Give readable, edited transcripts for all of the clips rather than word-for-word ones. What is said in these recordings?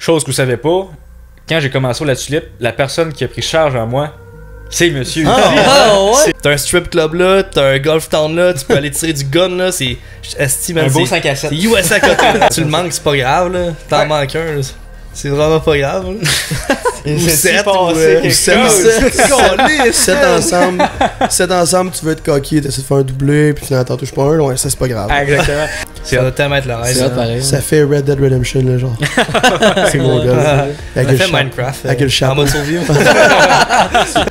chose que vous savez pas, quand j'ai commencé la tulipe, la personne qui a pris charge en moi, c'est monsieur. Ouais. T'as un strip club là, t'as un golf town là, tu peux aller tirer du gun là, c'est un beau 5 à 7. C'est US à côté. Tu le manques, c'est pas grave là. T'en manques un là. C'est vraiment pas grave là. Ou 7 ensemble. 7 ensemble, tu veux être coquille, t'essaies de faire un doublé, puis finalement t'en touches pas un, ouais, ça c'est pas grave. Exactement. Ça va tellement être le rêve. C'est pareil. Ça fait Red Dead Redemption là, genre. C'est mon gars. Ça fait Minecraft. Avec le chat. En mode survie.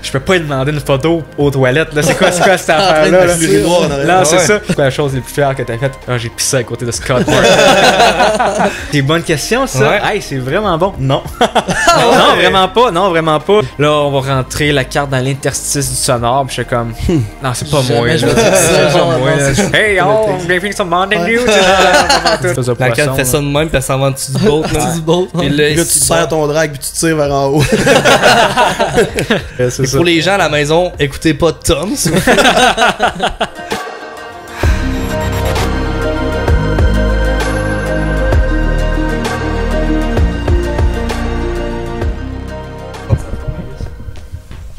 Je peux pas lui demander une photo aux toilettes, là. C'est quoi cette affaire-là? Là, c'est ça. C'est quoi la chose les plus fière que t'as faite? Ah, j'ai pissé à côté de Scott. C'est une bonne question, ça. Ouais. Hey, c'est vraiment bon. Non. Non, vraiment pas. Non, vraiment pas. Là, on va rentrer la carte dans l'interstice du sonore. Puis je suis comme, non, c'est pas moi. Je vais dire ça, genre, Hey, y'all, I'm giving some Mountain Dew. La carte fait ça de même, puis elle s'en va en dessous du boat. du boat. Et Là, tu serres ton drag, puis tu tires vers en haut. Et pour les gens à la maison, écoutez pas Tom. s'il vous plaît.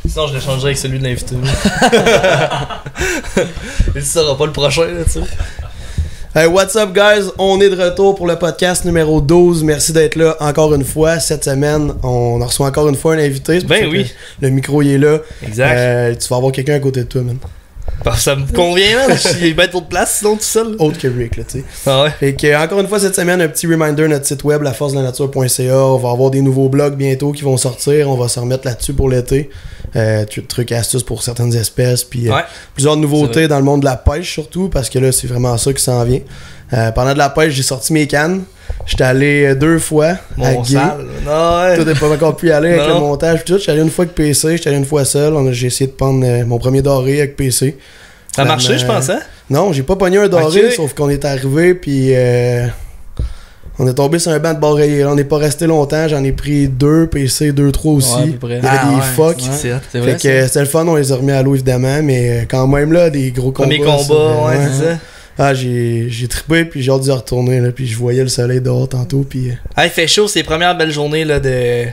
Sinon, je le changerais avec celui de l'invité. Il sera pas le prochain, là, tu sais. Hey, what's up, guys? On est de retour pour le podcast numéro 12. Merci d'être là encore une fois. Cette semaine, on reçoit encore une fois un invité. Ben oui. Le micro, il est là. Exact. Tu vas avoir quelqu'un à côté de toi, man. Ça me convient, man. Je suis bête d'autres places, sinon tout seul. Autre que Rick, là, tu sais. Ah ouais. Fait que, encore une fois, cette semaine, un petit reminder, notre site web, laforcedelanature.ca. On va avoir des nouveaux blogs bientôt qui vont sortir. On va se remettre là-dessus pour l'été. Trucs et astuces pour certaines espèces. Puis plusieurs nouveautés dans le monde de la pêche, surtout, parce que là, c'est vraiment ça qui s'en vient. Pendant de la pêche, j'ai sorti mes cannes. J'étais allé 2 fois à Guy. Toi, t'as pas encore pu y aller avec le montage. Tout. J'étais allé une fois avec PC, j'étais allé une fois seul. J'ai essayé de prendre mon premier doré avec PC. Ça a marché, je pense, hein? Non, j'ai pas pogné un doré, sauf qu'on est arrivé, puis on est tombé sur un banc de barreillé. On n'est pas resté longtemps, j'en ai pris 2, PC 2-3 aussi. Ouais, à peu près. Il y avait des phoques. C'est Fait vrai. que c'était le fun, on les a remis à l'eau évidemment, mais quand même là, des gros combats. Premier combat, ouais, c'est ça. Ah, j'ai trippé, puis j'ai hâte d'y retourner, là, puis je voyais le soleil dehors tantôt, puis... Ah, il fait chaud, c'est les premières belles journées là, de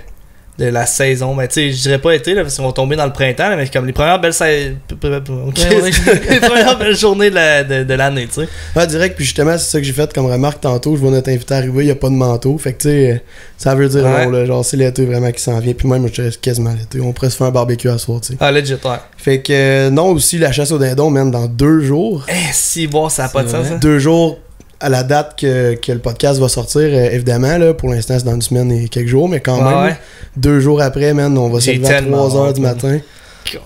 la saison. Mais tu sais, je dirais pas été, là, parce qu'on va tomber dans le printemps, là, mais comme les premières belles les premières belles journées de l'année, tu sais. Ah, direct, puis justement, c'est ça que j'ai fait comme remarque tantôt. Je vois notre invité arriver, il n'y a pas de manteau. Fait que tu sais, ça veut dire non, là, genre c'est l'été vraiment qui s'en vient. Puis même, je dirais quasiment l'été. On pourrait se faire un barbecue à soir, tu sais. Ah, legit, ouais. Fait que non, aussi la chasse au dindon, même dans 2 jours. Si, bon, ça a pas de sens, hein. 2 jours à la date que le podcast va sortir, évidemment, là, pour l'instant, c'est dans une semaine et quelques jours, mais quand même, 2 jours après, man, on va se lever à 3h du matin.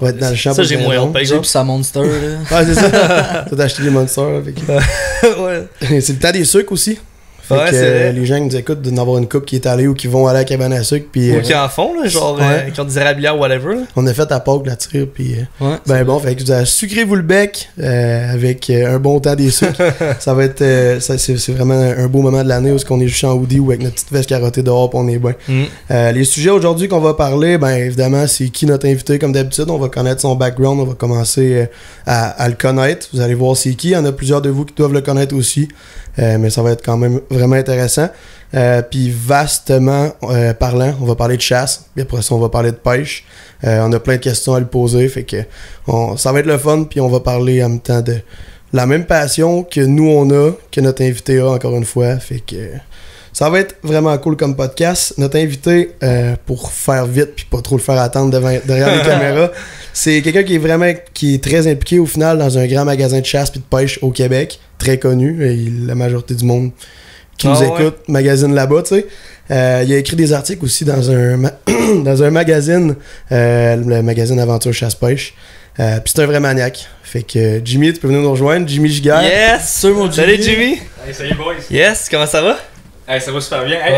On va être dans le champ. Ça, j'ai moins honte, par J'ai exemple. plus sa Monster, là. Ouais, c'est ça. T'as acheté des Monsters. Ouais. C'est le temps des sucres aussi. Fait que les gens qui nous écoutent d'en avoir une couple qui est allée ou qui vont aller à la cabane à sucre. Puis, ou qui en font, là, genre, qui ont des érablières ou whatever. Là. On a fait à Pâques la tire. Puis, ben bon, fait que vous avez sucrez-vous le bec avec un bon temps des sucres. Ça va être. C'est vraiment un beau moment de l'année où on est juste en hoodie ou avec notre petite veste carottée dehors. Puis on est bien. Les sujets aujourd'hui qu'on va parler, ben évidemment, c'est qui notre invité comme d'habitude. On va connaître son background. On va commencer à le connaître. Vous allez voir c'est qui. Il y en a plusieurs de vous qui doivent le connaître aussi. Mais ça va être quand même vraiment intéressant. Puis vastement parlant, on va parler de chasse. Puis après ça, on va parler de pêche. On a plein de questions à lui poser. Fait que ça va être le fun. Puis on va parler en même temps de la même passion que nous on a, que notre invité a encore une fois. Fait que ça va être vraiment cool comme podcast. Notre invité, pour faire vite puis pas trop le faire attendre derrière les caméras, c'est quelqu'un qui est très impliqué au final dans un grand magasin de chasse puis de pêche au Québec, très connu. Et la majorité du monde qui nous écoute magasine là-bas, tu sais. Il a écrit des articles aussi dans un magazine, le magazine Aventure Chasse-Pêche. Puis c'est un vrai maniaque. Fait que Jimmy, tu peux venir nous rejoindre. Jimmy Giguère. Yes! Mon Salut Jimmy! Hey, salut boys! Yes, comment ça va? Hey, ça va super bien. Hey,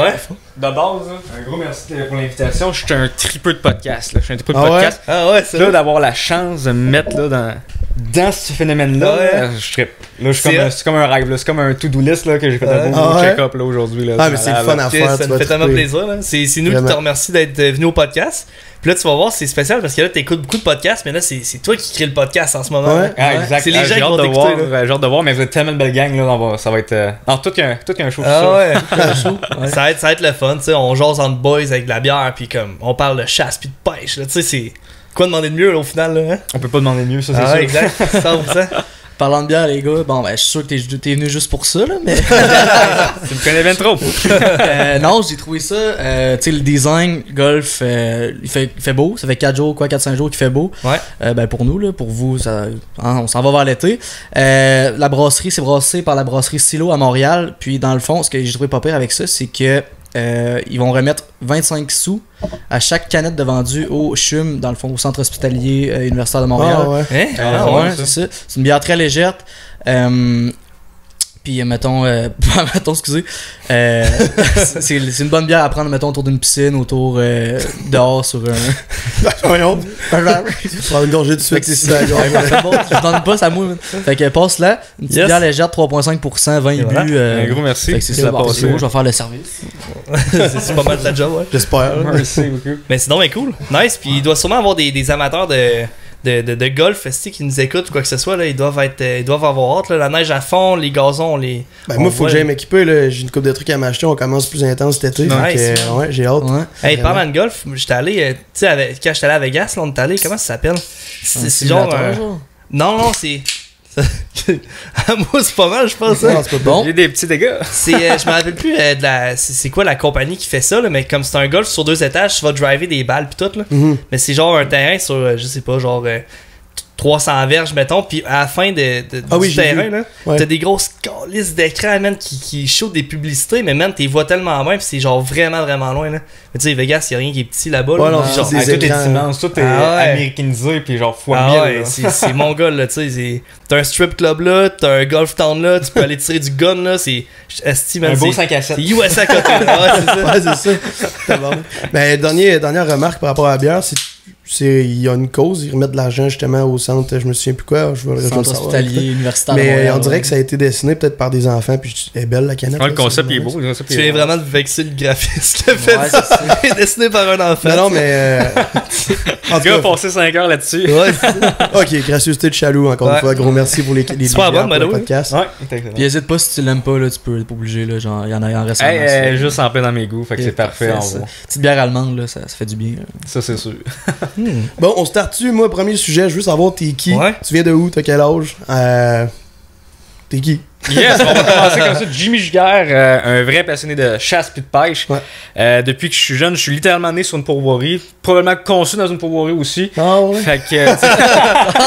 de base, là, un gros merci pour l'invitation. Je suis un tripeux de podcast. Là. Je suis un tripeux de podcast. Ah ouais, c'est là d'avoir la chance de me mettre là, dans ce phénomène-là, Ouais. je trippe. Là, c'est comme un rêve, là. C'est comme un to-do list là, que j'ai fait un beau Ah ouais? check-up là, aujourd'hui. Là. Ah, mais c'est le fun à Ok, faire. ça tu nous vas fait tellement triper. plaisir. Là. C'est nous Vraiment. qui te remercie d'être venu au podcast. Puis là, tu vas voir, c'est spécial parce que là, t'écoutes beaucoup de podcasts, mais là, c'est toi qui crée le podcast en ce moment. Ouais. là. Ah, exact. C'est les gens J'ai qui hâte vont de t'écouter. voir, là. j'ai hâte de voir, mais vous êtes tellement de belle gang, là, ça va être. Non, tout qu'un show. Ah ouais, ça va être le fun, tu sais, on jase entre boys avec de la bière, puis comme, on parle de chasse puis de pêche, là, tu sais, c'est quoi demander de mieux, là, au final, là, hein? On peut pas demander mieux, ça, c'est Ah sûr. ouais, exact, 100%. Parlant de bière, les gars, bon, ben, je suis sûr que t'es venu juste pour ça, là, mais. Tu me connais bien trop. Non, j'ai trouvé ça, tu sais, le design, golf, il fait beau, ça fait 4 jours, 4-5 jours qu'il fait beau. Ouais. Ben, pour nous, là, pour vous, ça, hein, on s'en va vers l'été. La brasserie, c'est brassé par la brasserie Silo à Montréal, puis dans le fond, ce que j'ai trouvé pas pire avec ça, c'est que ils vont remettre 25 sous à chaque canette de vendu au CHUM, dans le fond, au centre hospitalier universitaire de Montréal. Ah, ouais. Hein? Ah, Ouais, ouais, c'est ça. C'est une bière très légère. Puis, mettons, excusez, c'est une bonne bière à prendre, mettons, autour d'une piscine, autour dehors sur un. Voyons. Prendre une gorgée de suite, c'est ça. C'est bon, je donne pas ça mouille. Fait que passe là, une petite Yes. bière légère, 3,5%, 20 Et voilà. buts. Un gros merci. Fait que c'est Ça ça, a bon, passé. c'est beau, je vais faire le service. C'est pas mal de la job, ouais. J'espère. Merci beaucoup. Mais sinon, mais cool. Nice. Puis il doit sûrement avoir des amateurs de golf qui nous écoutent ou quoi que ce soit. Là. Ils doivent avoir hâte. Là. La neige à fond, les gazons, Ben, on moi, faut voit, que j'aille là. m'équiper. Là. J'ai une couple de trucs à m'acheter. On commence plus intense cet été. Nice. Fait que, ouais, j'ai hâte. Ouais. Hey, Vraiment. parlant de golf, j'étais allé, tu sais, quand j'étais allé à Vegas, là, on est allé, comment ça s'appelle? C'est genre. Simulateur, genre. Non, c'est. Moi, c'est pas mal, je pense. Hein? Non, c'est pas Bon. Il y a des petits dégâts. C'est, je me rappelle plus de la. C'est quoi la compagnie qui fait ça, là, mais comme c'est un golf sur 2 étages, tu vas driver des balles pis tout, là. Mhm. Mais c'est genre un terrain sur, je sais pas, genre 300 verges, mettons, puis à la fin Ah oui, du j'ai terrain, vu. là, Ouais. t'as des grosses calices d'écran, man, qui shootent des publicités, mais man, t'es vois tellement loin, pis c'est genre vraiment, vraiment loin, là. Mais tu sais, Vegas, y'a rien qui est petit là-bas, là. Ouais, non, Puis c'est genre, des Ah, tout est écrans. immense, tout est Ah ouais. américanisé, puis genre fois ah 1000. ouais, là. c'est mon gars, là, tu sais, t'as un strip club là, t'as un golf town là, tu peux aller tirer du gun là, c'est esti, man, Un beau c'est 5 à 7. c'est US à côté, là. Ouais, c'est ça. Ouais, c'est ça. C'est bon. Mais dernière remarque par rapport à la bière, il y a une cause. Ils remettent de l'argent justement au centre. Je me souviens plus quoi. Je vais le Centre savoir. hospitalier, universitaire. de Mais Montréal, on dirait ouais. que ça a été dessiné peut-être par des enfants. Puis elle est belle la canette. Ouais, le là, concept c'est il est vraiment beau. Le concept, Tu il est viens beau. vraiment de vexer le graphiste qui a fait Ouais, ça. c'est ça. Il est dessiné par un enfant. Non, mais. En Le tout gars a cas, passé 5 heures là-dessus. Ouais, c'est- ok, gracieuseté de Chaloux, encore Ouais. une fois. Gros merci pour les Super bières bon, pour by le the way. podcast. Ouais, exactement. Puis hésite pas si tu l'aimes pas, là, tu peux pas obligé, là, genre, il en reste en masse, là. Hey, juste en plein dans mes goûts, fait que c'est parfait en ça. gros. Petite bière allemande, là, ça fait du bien. Là. Ça, c'est sûr. Bon, on start-tu? Moi, premier sujet, je veux savoir, t'es qui? Ouais. Tu viens de où? T'as quel âge? T'es qui? Yes, on va commencer comme ça. Jimmy Giguère, un vrai passionné de chasse puis de pêche. Ouais. Depuis que je suis jeune, je suis littéralement né sur une pourvoirie. Probablement conçu dans une pourvoirie aussi. Ah ouais? Fait que, tu sais,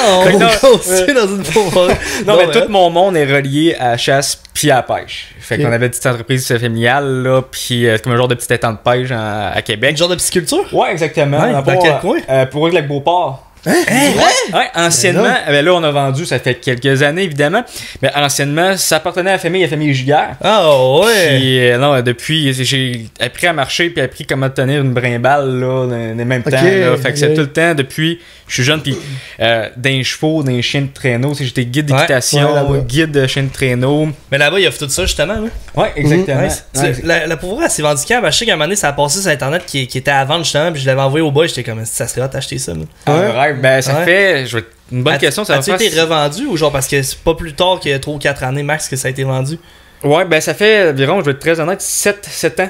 on Fait que non, continue dans une pauvre. non, mais tout mon monde est relié à la chasse puis à la pêche. Fait qu'on avait une petite entreprise familiale, là, puis comme un genre de petit étang de pêche à Québec. Une genre de pisciculture? Ouais, exactement. Ouais, dans quel coin? Pour lac Beauport. Ouais, anciennement, là on a vendu, ça fait quelques années évidemment, mais anciennement, ça appartenait à la famille Giguère. Ah ouais! Puis non, depuis, j'ai appris à marcher puis appris comment tenir une brimballe là, dans les mêmes temps. Là. Fait que c'est tout le temps depuis, je suis jeune, puis d'un chevaux, d'un chien de traîneau, j'étais guide d'équitation, là-bas. guide de chien de traîneau. Mais là-bas, il offre tout ça justement. Là. Ouais, exactement. Nice. Ouais, La pauvre, elle s'est vendue quand? Ben, je sais qu'à un moment donné, ça a passé sur internet qui était à vendre justement, puis je l'avais envoyé au boy, j'étais comme, ça serait hot d'acheter ça. Là. un rêve. Ben, ça Ouais. fait. Une bonne question, ça va As-tu faire. été revendu ou genre parce que c'est pas plus tard que 3 ou 4 années max que ça a été vendu? Ouais, ben ça fait environ, je vais être très honnête, 7 ans.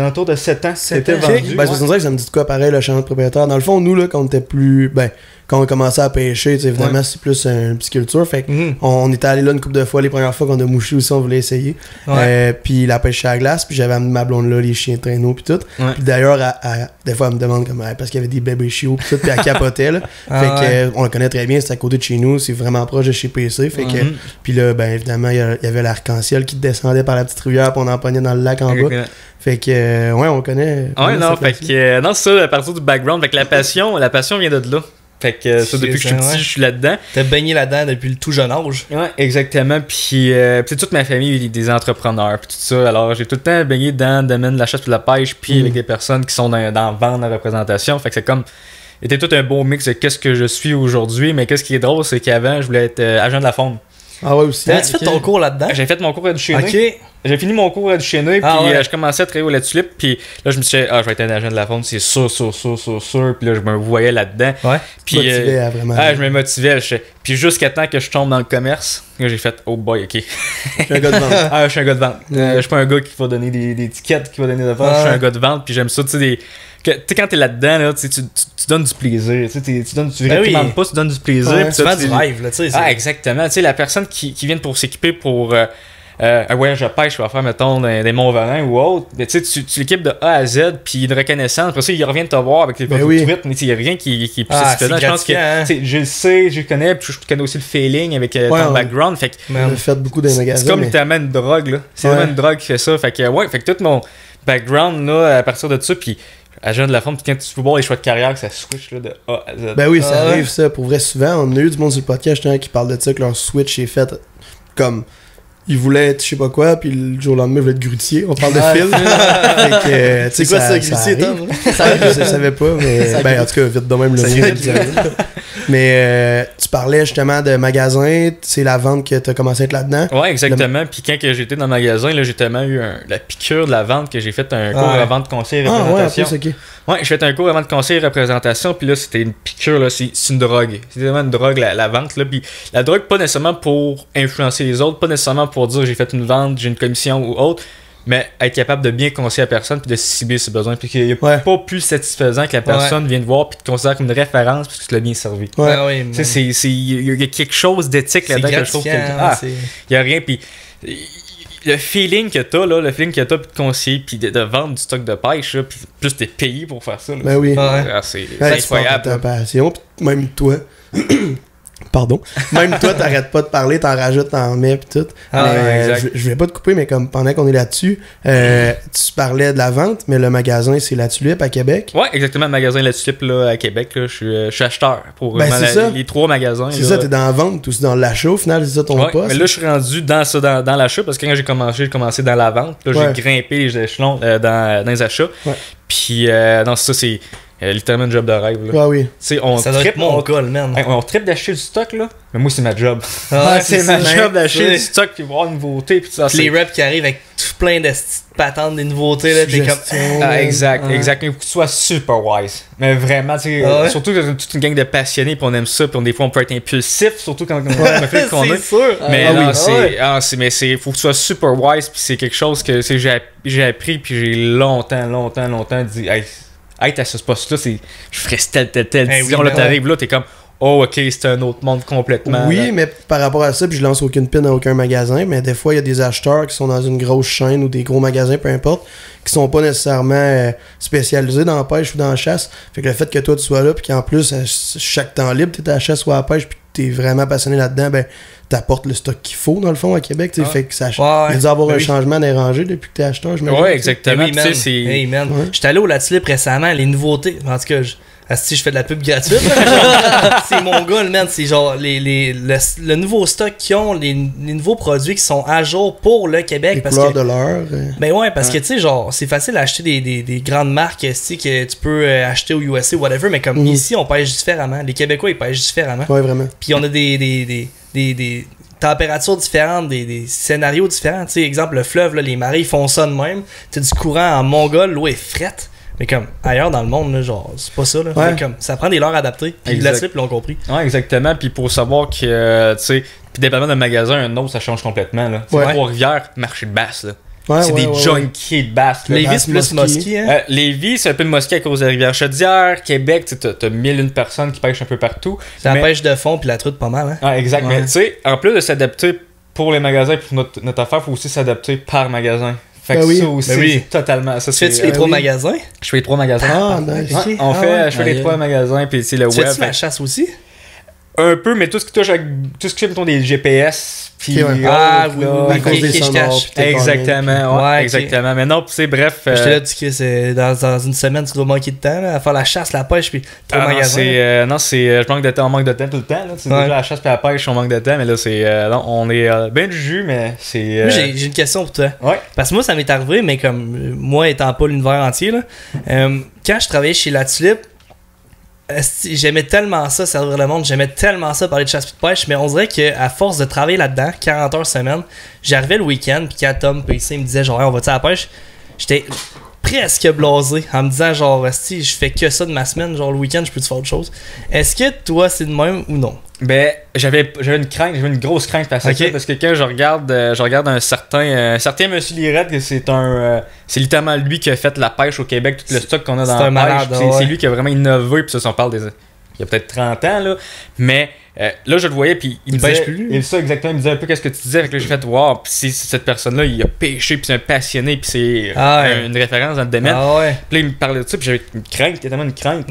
Autour de 7 ans, c'était Ok. vendu. Ben, c'est vrai que ça me dit de quoi pareil, le changement de propriétaire. Dans le fond, nous, là, quand on était plus. Ben, quand on commençait à pêcher, tu sais, évidemment, c'est plus une pisciculture. Fait que on était allé là une couple de fois. Les premières fois qu'on a mouché aussi, on voulait essayer. Ouais. Puis la pêche à la glace, puis j'avais amené ma blonde là, les chiens de traîneau, puis tout. Ouais. Puis d'ailleurs, des fois, elle me demande comme, parce qu'il y avait des bébés chiots, puis tout, puis elle capotait, là. Ah fait que, ouais. on le connaît très bien, c'est à côté de chez nous, c'est vraiment proche de chez PC. Fait que, puis là, ben, évidemment, il y avait l'arc-en-ciel qui descendait par la petite rivière, puis on empoignait dans le lac en bas. Fait que, ouais, on connaît. Ouais, non, cette fait place-là. que, non, c'est ça, à partir du background. Fait que la passion vient de là. Fait que, ça, depuis que je suis petit, Ouais. je suis là-dedans. T'as baigné là-dedans depuis le tout jeune âge. Ouais, exactement. Puis, puis toute ma famille est des entrepreneurs, puis tout ça. Alors, j'ai tout le temps baigné dans le domaine de la chasse et de la pêche, puis avec des personnes qui sont dans la vente, la représentation. Fait que c'est comme était tout un beau mix de qu'est-ce que je suis aujourd'hui, mais qu'est-ce qui est drôle, c'est qu'avant, je voulais être agent de la faune. Ah ouais, aussi. T'as-tu fait ton cours là-dedans? J'ai fait mon cours à Duchesne. Ok. J'ai fini mon cours à Duchesne, puis ouais. je commençais à travailler au La Tulipe, puis là, je me suis dit, je vais être un agent de la faune, c'est sûr, puis là, je me voyais là-dedans. Ouais. Puis, vraiment. je me motivais, puis jusqu'à temps que je tombe dans le commerce, là, j'ai fait, oh boy, ok. Je suis un gars de vente. Je suis un gars de vente. Je suis pas un gars qui va donner des tickets, qui va donner des affaires, je suis un gars de vente, puis j'aime ça, tu sais, tu sais, quand t'es là-dedans, là, tu donnes du plaisir. Tu réprimandes pas, tu donnes du plaisir. Ouais, tu fais du rêve, là, tu sais. Exactement. Tu sais, la personne qui vient pour s'équiper pour un voyage de pêche, je vais faire, mettons, des Monts-Valin ou autre. Mais tu sais, tu l'équipes de A à Z, puis une reconnaissance. Après ça, il revient te voir avec les photos de tweet, mais il n'y a rien qui est plus satisfaisant. Je pense que je le sais, je le connais, puis je connais aussi le feeling avec ton background. Fait que, on a fait beaucoup des magasins. C'est comme tellement une drogue, là. C'est vraiment une drogue qui fait ça. Fait que tout mon background, là, à partir de ça, puis agent de la forme, quand tu veux voir les choix de carrière, que ça switch là, de A à Z. Ben oui, ça arrive ça. Pour vrai, souvent, on a eu du monde sur le podcast qui parle de ça, que leur switch est fait comme... Ils voulaient être je sais pas quoi, puis le jour au lendemain, ils voulaient être grutier. On parle de film. C'est quoi ça, grutier, Tom? Je savais pas, mais ben, en tout cas, vite de même le mot. Mais tu parlais justement de magasin, c'est la vente que tu as commencé à être là-dedans. Ouais, exactement. Puis quand j'étais dans le magasin, là, j'ai tellement eu la piqûre de la vente que j'ai fait un cours à vente conseil et représentation. Ouais, j'ai fait un cours avant de conseil et représentation, puis là, c'était une piqûre, là, c'est une drogue. C'est vraiment une drogue, la vente, là. Puis la drogue, pas nécessairement pour influencer les autres, pas nécessairement pour dire j'ai fait une vente, j'ai une commission ou autre, mais être capable de bien conseiller la personne puis de cibler ses besoins. Puis qu'il n'y a pas plus satisfaisant que la personne vienne te voir puis te considère comme une référence parce que tu l'as bien servi. Tu sais, il y a quelque chose d'éthique là-dedans, quelque chose il n'y a rien, puis... Le feeling que t'as, là, puis de conseiller, puis de vendre du stock de pêche, là, puis plus t'es payé pour faire ça. Là, ben oui. C'est incroyable. Ta passion, même toi. Pardon. Même toi, t'arrêtes pas de parler, t'en rajoutes, t'en mets, pis tout. Je vais pas te couper, mais comme pendant qu'on est là-dessus, tu parlais de la vente, mais le magasin, c'est La Tulipe à Québec. Ouais, exactement, le magasin La Tulipe là, à Québec. Là, je suis acheteur pour les 3 magasins. C'est ça, t'es dans la vente ou c'est dans l'achat au final, c'est ça ton poste? Mais là, je suis rendu dans l'achat parce que quand j'ai commencé dans la vente. Là, j'ai grimpé les échelons dans les achats. Puis, non, c'est littéralement un job de rêve. Là. Oui. Ça doit être mon col, man. On tripe d'acheter du stock, là. Mais moi, c'est ma job. C'est ma job d'acheter du stock puis voir une nouveauté. Puis les reps qui arrivent avec tout plein de patentes, des nouveautés, là. T'es comme. Exact. Mais il faut que tu sois super wise. Mais vraiment, tu sais, surtout que toute une gang de passionnés, puis on aime ça, puis des fois, on peut être impulsif, surtout quand on fait qu'on est. C'est sûr. Mais il faut que tu sois super wise, puis c'est quelque chose que j'ai appris, puis j'ai longtemps dit, hey, à ce poste-là, je ferais telle décision. Là, t'arrives là, t'es comme, oh, ok, c'est un autre monde complètement. Oui, là. mais par rapport à ça, puis je lance aucune pin à aucun magasin, mais des fois, il y a des acheteurs qui sont dans une grosse chaîne ou des gros magasins, peu importe, qui sont pas nécessairement spécialisés dans la pêche ou dans la chasse. Fait que le fait que toi, tu sois là, puis qu'en plus, chaque temps libre, t'es à la chasse ou à la pêche, puis t'es vraiment passionné là-dedans, ben, t'apportes le stock qu'il faut, dans le fond, à Québec. Fait que ça il a dû avoir un changement dérangé depuis que t'es acheteur, je me dis. Ouais, exactement. Hey, man. J'étais allé au La Tulipe récemment, les nouveautés. En tout cas, si je fais de la pub gratuite, c'est mon gars, man. C'est genre le nouveau stock qu'ils ont, les nouveaux produits qui sont à jour pour le Québec. Les couleurs de l'heure. Ben ouais, parce que tu sais, genre, c'est facile d'acheter des grandes marques que tu peux acheter au USA ou whatever, mais comme ici, on pêche différemment. Les Québécois, ils pêchent différemment. Ouais, vraiment. Puis on a des températures différentes, des scénarios différents. Tu sais, exemple, le fleuve, là, les marées, ils font ça de même. Tu as du courant en Mongol, l'eau est frette. Mais comme ailleurs dans le monde, là, genre, c'est pas ça. Là. Comme, ça prend des leurs adaptées. Puis La Tulipe l'ont compris. Ouais, exactement. Puis pour savoir que, tu sais, puis dépendamment d'un magasin, un autre, ça change complètement. Là. Trois-Rivières, marché de basse. Là. C'est des junkies de basse. Lévis plus Mosquée. Hein? Lévis, c'est un peu de Mosquée à cause de la rivière Chaudière. Québec, t'as 1001 personnes qui pêchent un peu partout. C'est la pêche de fond puis la truite pas mal. Hein? Exact. Mais tu sais, en plus de s'adapter pour les magasins et pour notre affaire, il faut aussi s'adapter par magasin. Fait que ça aussi, c'est totalement. Ça, fais-tu les 3 magasins? Je fais les 3 magasins. Ah, nice. Je fais les 3 magasins, puis c'est le web. Fais-tu la chasse aussi? Un peu, mais tout ce qui touche à tout ce qui est, mettons, des GPS. Puis exactement. Exactement. Mais non, c'est bref. J'étais là, tu sais, dans une semaine, tu dois manquer de temps là, à faire la chasse, la pêche, puis 3 magasins. Je manque de temps, on manque de temps tout le temps. Là. Déjà la chasse et la pêche, on manque de temps, mais là, on est bien du jus, mais c'est. Moi, j'ai une question pour toi. Ouais. Parce que moi, ça m'est arrivé, mais comme moi étant pas l'univers entier, là, quand je travaillais chez La Tulipe, j'aimais tellement ça, servir le monde, j'aimais tellement ça parler de chasse et de pêche, mais on dirait qu'à force de travailler là-dedans, 40 heures semaine, j'arrivais le week-end, puis quand Tom PC me disait genre, hey, on va-tu à la pêche, j'étais presque blasé en me disant genre, si je fais que ça de ma semaine, genre le week-end, je peux te faire autre chose. Est-ce que toi, c'est de même ou non? Ben, j'avais une grosse crainte face à ça, parce que quand je regarde un certain Monsieur Lirette, que c'est littéralement lui qui a fait la pêche au Québec, tout le stock qu'on a dans la pêche. C'est lui qui a vraiment innové, puis ça, on parle il y a peut-être 30 ans, là, mais là, je le voyais, puis il me pêche disait, plus. Et ça, exactement, il me disait un peu qu'est-ce que tu disais, avec là, j'ai fait, wow, puis c'est cette personne-là, il a pêché, puis c'est un passionné, puis c'est une référence dans le domaine. Puis là, il me parlait de ça, puis j'avais une crainte, tellement une crainte.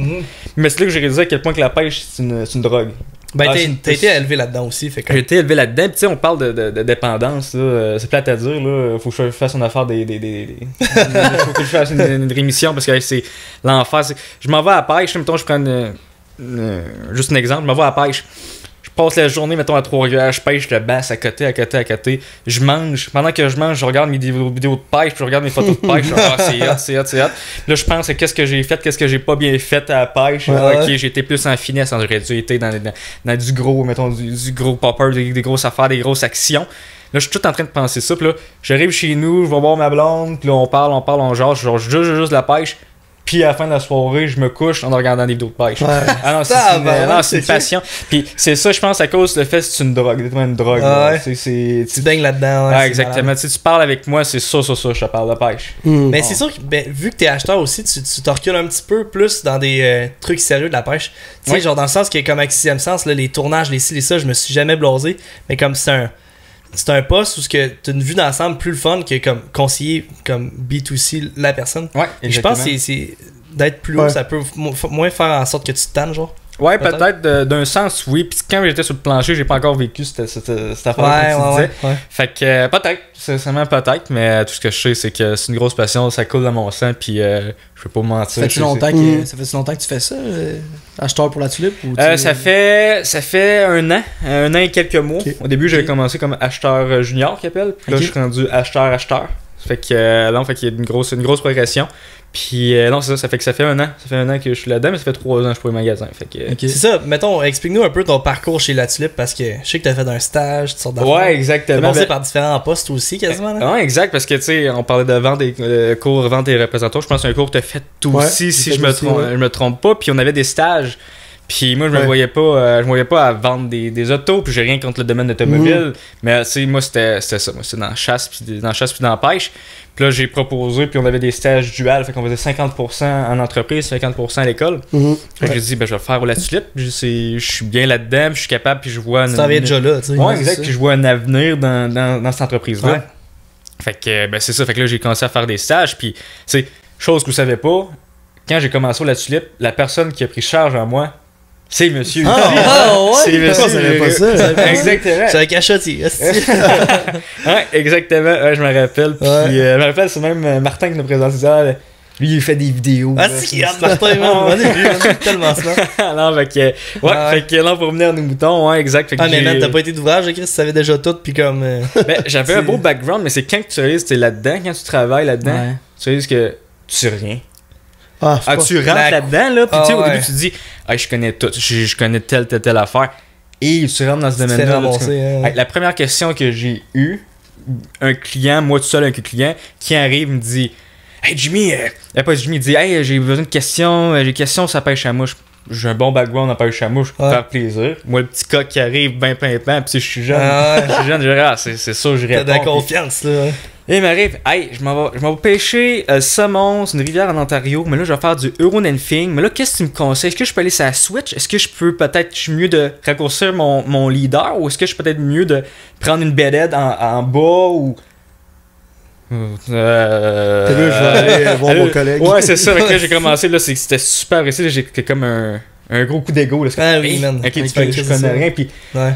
Mais c'est là que j'ai réalisé à quel point que la pêche, c'est une drogue. Ben, t'as été élevé là-dedans aussi. Fait que... J'ai été élevé là-dedans. Puis, tu sais, on parle de dépendance. Là. C'est plate à dire. Là. Faut que je fasse une affaire faut que je fasse une rémission parce que c'est l'enfer. Je m'en vais à la pêche. Mettons, je prends juste un exemple. Je m'en vais à la pêche. Je passe la journée, mettons, à Trois-Rivières. Je pêche de basse à côté. Je mange. Pendant que je mange, je regarde mes vidéos de pêche. Puis je regarde mes photos de pêche. C'est hot. Là, je pense à qu'est-ce que j'ai fait, qu'est-ce que j'ai pas bien fait à la pêche. Ok, j'ai été plus en finesse. J'aurais dû être dans du gros, mettons, du gros popper, des grosses affaires, des grosses actions. Là, je suis tout en train de penser ça. Puis là, j'arrive chez nous, je vais voir ma blonde. Puis là, on jase. Genre, juste de la pêche. Puis à la fin de la soirée, je me couche en regardant des vidéos de pêche. Ah non, c'est une passion. Puis c'est ça, je pense, à cause du fait que c'est une drogue. C'est une drogue. Tu baignes là-dedans. Exactement. Tu parles avec moi, c'est ça, je te parle de pêche. Mais c'est sûr que vu que t'es acheteur aussi, tu te recules un petit peu plus dans des trucs sérieux de la pêche. Tu sais, genre dans le sens que comme avec Sixième Sens, là, les tournages, les ci, les ça, je me suis jamais blasé. Mais comme c'est un poste où tu as une vue d'ensemble plus le fun que comme conseiller comme B2C la personne. Ouais, je pense que c'est d'être plus haut, ça peut moins faire en sorte que tu te tannes, genre. Ouais, peut-être d'un sens, oui. Puis quand j'étais sur le plancher, j'ai pas encore vécu cette affaire que tu disais. Fait que peut-être, c'est seulement peut-être, mais tout ce que je sais, c'est que c'est une grosse passion, ça coule dans mon sang, puis je peux pas mentir. Ça fait longtemps que tu fais ça, acheteur pour la tulipe ou ça fait un an et quelques mois. Au début, j'avais commencé comme acheteur junior, qu'il appelle. Puis là, je suis rendu acheteur. Fait que là, il y a une grosse progression. Puis non, c'est ça, ça fait un an. Ça fait un an que je suis là-dedans, mais ça fait 3 ans que je suis pour le magasin. Fait que, C'est ça, mettons, explique-nous un peu ton parcours chez La Tulipe parce que je sais que t'as fait un stage, toutes sortes d'affaires. Ouais, exactement. T'as passé par différents postes aussi, quasiment. Là. Ouais, exact, parce que tu sais, on parlait de vente des cours vente des représentants. Je pense que c'est un cours que t'as fait tout aussi, si je me trompe pas. Puis on avait des stages. Puis moi, je me voyais pas à vendre des autos, puis j'ai rien contre le domaine automobile. Mais tu sais, moi, c'était ça. Moi, c'était dans la chasse, puis dans la pêche. Puis là, j'ai proposé, puis on avait des stages duals. Fait qu'on faisait 50% en entreprise, 50% à l'école. Fait que j'ai dit, ben, je vais le faire au La Tulipe. Je suis bien là-dedans, puis je suis capable, puis je vois... Tu t'en viens déjà là, tu sais. Ouais, exact. Puis je vois un avenir dans cette entreprise-là. Ouais. Fait que, ben, c'est ça. Fait que là, j'ai commencé à faire des stages. Puis, tu sais, chose que vous savez pas, quand j'ai commencé au La Tulipe, la personne qui a pris charge en moi, c'est monsieur. Ouais. C'est monsieur. C'est pas ça. Exactement. C'est un cachotier. Ouais, exactement. Ouais, je me rappelle. Puis, je me rappelle, c'est même Martin qui nous présentait ça. Lui, il fait des vidéos. Ah, si, Martin, tellement ça. Non, fait que là, pour revenir à nos moutons, ouais, exact. Fait que mais man, t'as pas été d'ouvrage, Chris, tu savais déjà tout, puis comme. Ben, j'avais un beau background, mais c'est quand tu réalises que t'es là-dedans, quand tu travailles là-dedans, tu réalises que tu sais rien. Tu rentres là-dedans, là, puis tu sais, au début, tu te dis, je connais tout, je connais telle affaire. Et tu rentres dans ce domaine-là. La première question que j'ai eue, un client, moi tout seul avec un client, qui arrive, me dit, hey Jimmy, il dit, hey, j'ai besoin de questions, j'ai des questions sur la pêche à mouche. J'ai un bon background en pêche à mouche, je peux faire plaisir. Moi, le petit coq qui arrive, ben pimpant, puis je suis jeune, c'est ça, je réponds. T'as de la confiance, là. Et il m'arrive, hey, je m'en vais pêcher saumon, c'est une rivière en Ontario, mais là, je vais faire du Euronymphing. Mais là, qu'est-ce que tu me conseilles? Est-ce que je peux aller sur la Switch? Est-ce que je peux peut-être mieux de raccourcir mon leader? Ou est-ce que je peux peut-être mieux de prendre une bedhead en bas? Ou... je vais aller voir mon collègue. Ouais, c'est ça. Là, j'ai commencé, là, c'était super réussi. J'ai comme un gros coup d'ego. Là, oui, man. Ok, je connais rien. Puis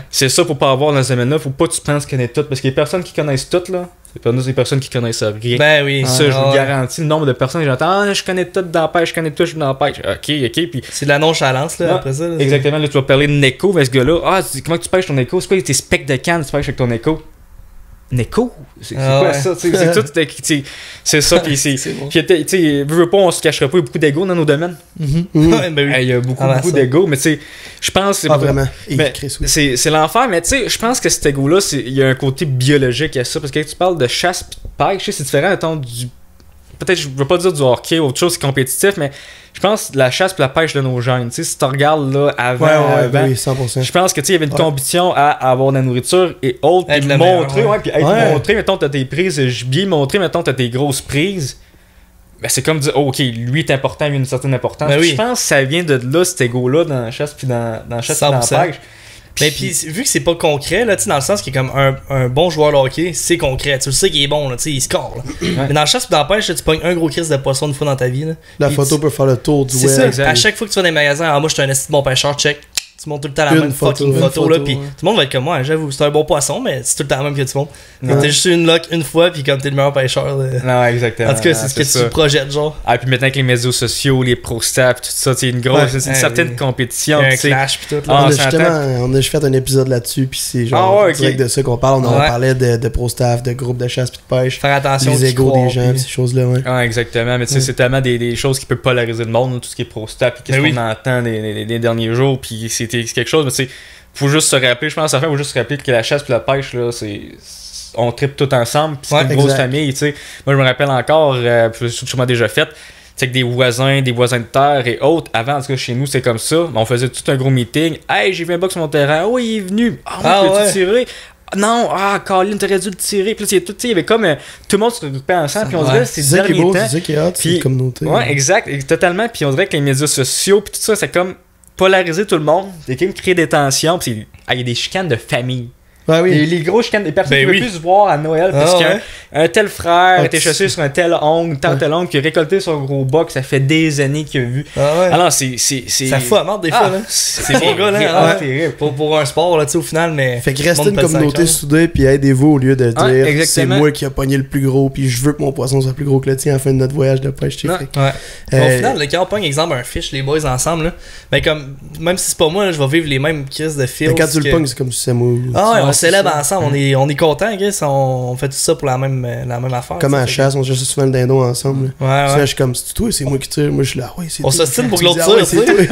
c'est ça, faut pas avoir dans ce domaine-là. Faut pas que tu penses connaître tout. Parce qu'il y a des personnes qui connaissent tout, là. C'est pas nous, des personnes qui connaissent rien. Ben oui. Ça, je vous garantis le nombre de personnes que j'entends. Je connais tout dans la pêche, je connais tout, je suis dans la pêche. Ok. Puis c'est de la nonchalance, là, après ça. Là, exactement. Là, tu vas parler de Neko, ce gars-là. Comment tu pêches ton Neko? C'est quoi tes specs de canne, tu pêches avec ton Neko? Neko, c'est quoi ça? C'est tout, c'est ça, puis c'est. C'est bon. Puis, tu sais, veux pas, on se cachera pas, il y a beaucoup d'ego dans nos domaines. Ouais, ben oui. Il y a beaucoup d'ego, mais tu sais, je pense que Pas vraiment. mais c'est l'enfer, mais tu sais, je pense que cet ego-là, il y a un côté biologique à ça, parce que quand tu parles de chasse pis de pêche, c'est différent, mettons, du. Peut-être, je veux pas dire du hockey ou autre chose qui est compétitif, mais je pense la chasse pis la pêche de nos gènes. Tu sais, si tu regardes là, avant, oui, 100%. je pense que tu sais, il y avait une compétition à avoir de la nourriture et autres, puis Être le montrer, meilleur, puis être montré, mettons, t'as tes prises de gibier, montrer, mettons, t'as tes grosses prises. Ben, c'est comme dire, oh, ok, lui est important, il a une certaine importance. Ben oui. Je pense que ça vient de là, cet ego-là, dans la chasse puis dans la chasse puis dans la 100%. pêche. Mais puis vu que c'est pas concret là, tu sais, dans le sens qu'il est comme un bon joueur de hockey, c'est concret, tu le sais qu'il est bon là, tu sais, il score là. Mais dans la chasse pis dans la pêche, là, tu pognes un gros crise de poisson une fois dans ta vie là. La Puis photo peut faire le tour du c'est web. ça, exact. à chaque fois que tu vas dans les magasins, moi je suis un esti de bon pêcheur, check. Tu montes tout le temps la Une même photo, fucking une photo là, photo, pis ouais. tout le monde va être comme moi, j'avoue, c'est un bon poisson, mais c'est tout le temps la même que tu montes. Ouais. T'as juste eu une lock une fois, pis comme t'es le meilleur pêcheur. Non, exactement. En tout cas, c'est ce que ça. tu projettes, genre. Ah, puis maintenant avec les médias sociaux, les pro-stats, tout ça, c'est une grosse, c'est une certaine oui. compétition, Il y a tu un sais. clash pis tout Ah, là. On a s'entend. justement, on a juste fait un épisode là-dessus, puis c'est genre Ah ouais, ok. direct de ça qu'on parle. On Ouais. parlait de pro-staff, de groupes de chasse puis de pêche, Faire attention les aux égos des gens, ces choses-là, ouais. Ah, exactement, mais tu sais, c'est tellement des choses qui peuvent polariser le monde, tout ce qui est pro-stat, puis qu'est-ce Ben oui. qu'on entend des derniers jours, puis c'est quelque chose, mais tu sais, faut juste se rappeler, je pense, à la fin, faut juste se rappeler que la chasse puis la pêche, là, on tripe tout ensemble, puis c'est Ouais, une grosse exact. famille, tu sais. Moi, je me rappelle encore, puis c'est sûrement déjà fait, tu sais, que des voisins de terre et autres, avant, en tout cas, chez nous, c'était comme ça, on faisait tout un gros meeting, hey, j'ai vu un bug sur mon terrain, oh, il est venu, Ah, peux-tu ouais. tirer? Non, Colin, t'aurais dû le tirer. Puis là, il y avait comme. Tout le monde se regroupait ensemble. Puis on dirait, c'est C'est le ça qui est dernier beau, temps. c'est ça qui est hot, c'est Puis- une communauté. Ouais, exact, totalement. Puis on dirait que les médias sociaux, puis tout ça, c'est comme polariser tout le monde. C'est comme créer des tensions. Puis il y a des chicanes de famille. Ouais, oui. Les gros chicanes, des personnes Ben qui oui. veulent plus se voir à Noël parce Ah, qu'un ouais. un tel frère Ah, était chassé sur un tel ongle, tel ongle qui a récolté son gros boc, ça fait des années qu'il a vu. Ah ouais. Alors, c'est. Ça fout à mort des fois, là. C'est Bon gars, là, vraiment ouais. terrible. Pour un sport, là, tu sais, au final, mais. Fait que restez Monde une pète sa communauté crème. soudée, puis aidez-vous au lieu de dire Ouais, c'est exactement. moi qui a pogné le plus gros, puis je veux que mon poisson soit plus gros que le tien à la fin de notre voyage de pêche. tu sais. Non. Fait que, Ouais. Au euh, final, là, quand on pogne exemple un fish, les boys ensemble, là, ben comme, même si c'est pas moi, là, je vais vivre les mêmes crises de fils. mais quand tu le pognes, c'est comme si c'est moi. Ah ouais, on c'est célèbre ça. ensemble, on est content, guys, on fait tout ça pour la même affaire. Comme à la ça, fait chasse, on cherche souvent le dindon ensemble. là. que- Ouais, Souvent, ouais. je suis comme, c'est toi, c'est moi qui tire. Moi, je suis là, ouais, c'est On toi. s'ostine pour que Tu l'autre dis, tire, ah ouais, c'est tu sais.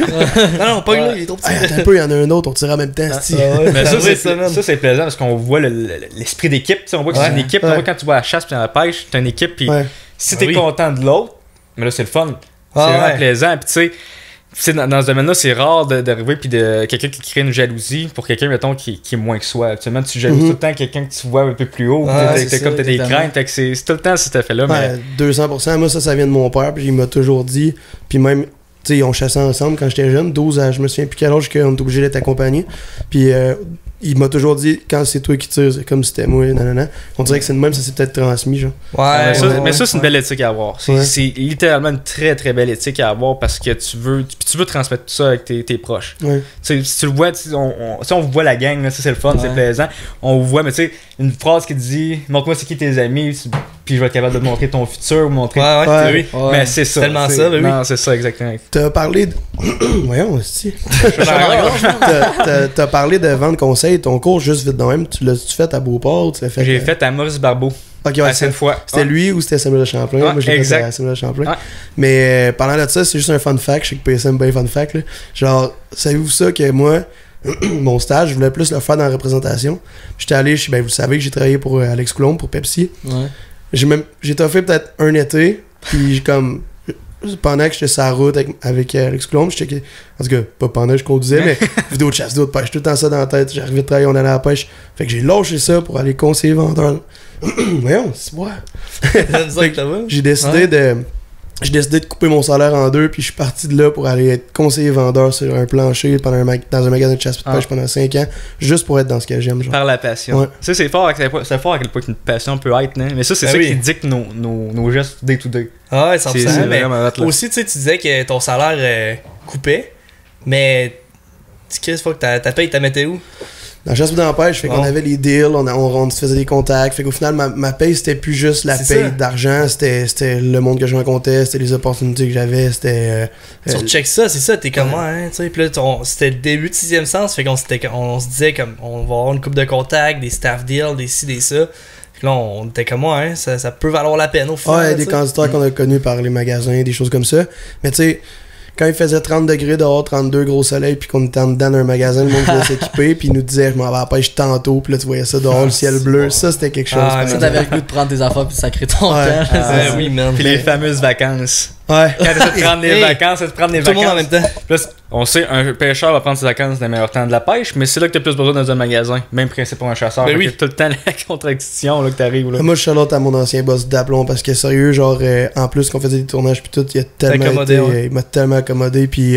toi. Non, non, pogne là, il est trop petit. Ah, attends un peu, il y en a un autre, on tire en même temps. c'ti. Mais ça, vrai, c'est, man. ça, c'est plaisant parce qu'on voit l'esprit d'équipe. Tu sais, on voit que c'est Ouais. une équipe. On Ouais. voit quand tu vois la chasse puis la pêche, t'as une équipe. Puis Ouais. si Ah t'es oui. content de l'autre, mais là, c'est le fun. C'est Ah vraiment ouais. plaisant. Puis tu sais, dans ce domaine-là, c'est rare d'arriver puis de quelqu'un qui crée une jalousie pour quelqu'un, mettons, qui est moins que soi. Actuellement, tu jalouses Mhm. tout le temps quelqu'un que tu vois un peu plus haut. Ouais, T'as- c'est t'as ça, comme t'as des totalement. craintes. Fait que c'est tout le temps cet effet-là. Mais Ouais, 200%. Moi, ça vient de mon père, puis il m'a toujours dit. Puis même, tu sais, ils ont chassé ensemble quand j'étais jeune, 12 ans, je me souviens plus quel âge qu'on est obligé d'être accompagné. Puis il m'a toujours dit, quand c'est toi qui tires, c'est comme si c'était moi, nanana. On dirait que c'est de même, ça s'est peut-être transmis, genre. mais Ouais, ça, ouais, mais ça, c'est une belle éthique à avoir. C'est Ouais. c'est littéralement une très très belle éthique à avoir parce que tu veux transmettre tout ça avec tes proches. Ouais. Tu sais, si tu le vois, tu sais, si on vous voit la gang, là, ça c'est le fun, c'est Ouais. plaisant. On vous voit, mais tu sais, une phrase qui te dit montre-moi c'est qui tes amis, puis je vais être capable de te montrer ton futur, ou montrer. ouais, Ouais. oui. Ouais. Mais c'est ça. Tellement c'est- ça, ben oui. Non, c'est ça, exactement. T'as parlé de. Voyons, aussi. J'ai T'as parlé de vendre conseil. Ton cours, juste vite de même, tu l'as-tu fait à Beauport ou tu l'as fait. fait à Maurice Barbeau, Ok, ouais, à cette fois. C'était lui ou c'était Samuel de Champlain? Ouais, Moi, je l'ai fait exact. à Samuel de Champlain. Ouais. Mais parlant de ça, c'est juste un fun fact. Je sais que PSM bien fun fact. Là. Genre, savez-vous ça que moi, mon stage, je voulais plus le faire dans la représentation. J'étais allé, ben, vous le savez que j'ai travaillé pour Alex Coulombe, pour Pepsi. Ouais. J'ai toffé peut-être un été, puis j'ai comme. Pendant que j'étais sur la route avec Alex Coulombe, j'étais. En tout cas, pas pendant que je conduisais, mais vidéo de chasse, vidéo de pêche, tout le temps ça dans la tête. J'arrivais de travailler, on allait à la pêche. Fait que j'ai lâché ça pour aller conseiller vendeur. Voyons, c'est moi. J'ai décidé de couper mon salaire en deux, puis je suis parti de là pour aller être conseiller vendeur sur un plancher dans un magasin de chasse et de pêche pendant 5 ans, juste pour être dans ce que j'aime. Genre. Par la passion. Ouais. Ça, c'est fort à quel point qu'une passion peut être, hein. Mais ça, c'est Ben ça oui. qui dicte nos gestes day to day. Ah ouais, C'est 100%. Mais vraiment hot, là. aussi, tu sais, tu disais que ton salaire coupait, mais qu'est-ce que ta paye, t'as mettais où? Dans la chasse et dans la pêche, fait qu'on Bon. avait les deals, on se faisait des contacts, fait qu'au final, ma paye, c'était plus juste la C'est paye ça. d'argent, c'était le monde que je rencontrais, c'était les opportunités que j'avais, c'était... Tu check ça, c'est ça, t'es comme moi, hein, tu sais. Puis là, c'était le début de 6e sens, fait qu'on se disait comme, on va avoir une coupe de contacts, des staff deals, des ci, des ça. Puis là, on était comme moi, hein, ça peut valoir la peine au final. Ouais, des candidats qu'on a connus par les magasins, des choses comme ça. Mais tu sais, quand il faisait 30 degrés dehors, 32 gros soleil, puis qu'on était en dedans d'un magasin, le monde voulait s'équiper, puis il nous disait, je m'en vais à la pêche tantôt, puis là, tu voyais ça dehors, le ciel bleu, ça, c'était quelque chose. Ça, t'avais le goût de prendre tes affaires puis de sacrer ton temps. Oui, man. Puis les fameuses vacances. Ouais. Quand t'essaies de prendre des vacances, c'est de prendre des Tout le vacances. monde en même temps. Là, on sait, un pêcheur va prendre ses vacances dans le meilleur temps de la pêche, mais c'est là que t'as plus besoin dans un magasin. Même principe pour un chasseur. Ben oui. Fait que tout le temps la contradiction là, que t'arrives. Là. Moi, je suis à mon ancien boss d'aplomb parce que sérieux, genre, en plus qu'on faisait des tournages puis tout, il a tellement accommodé, été, il m'a tellement accommodé puis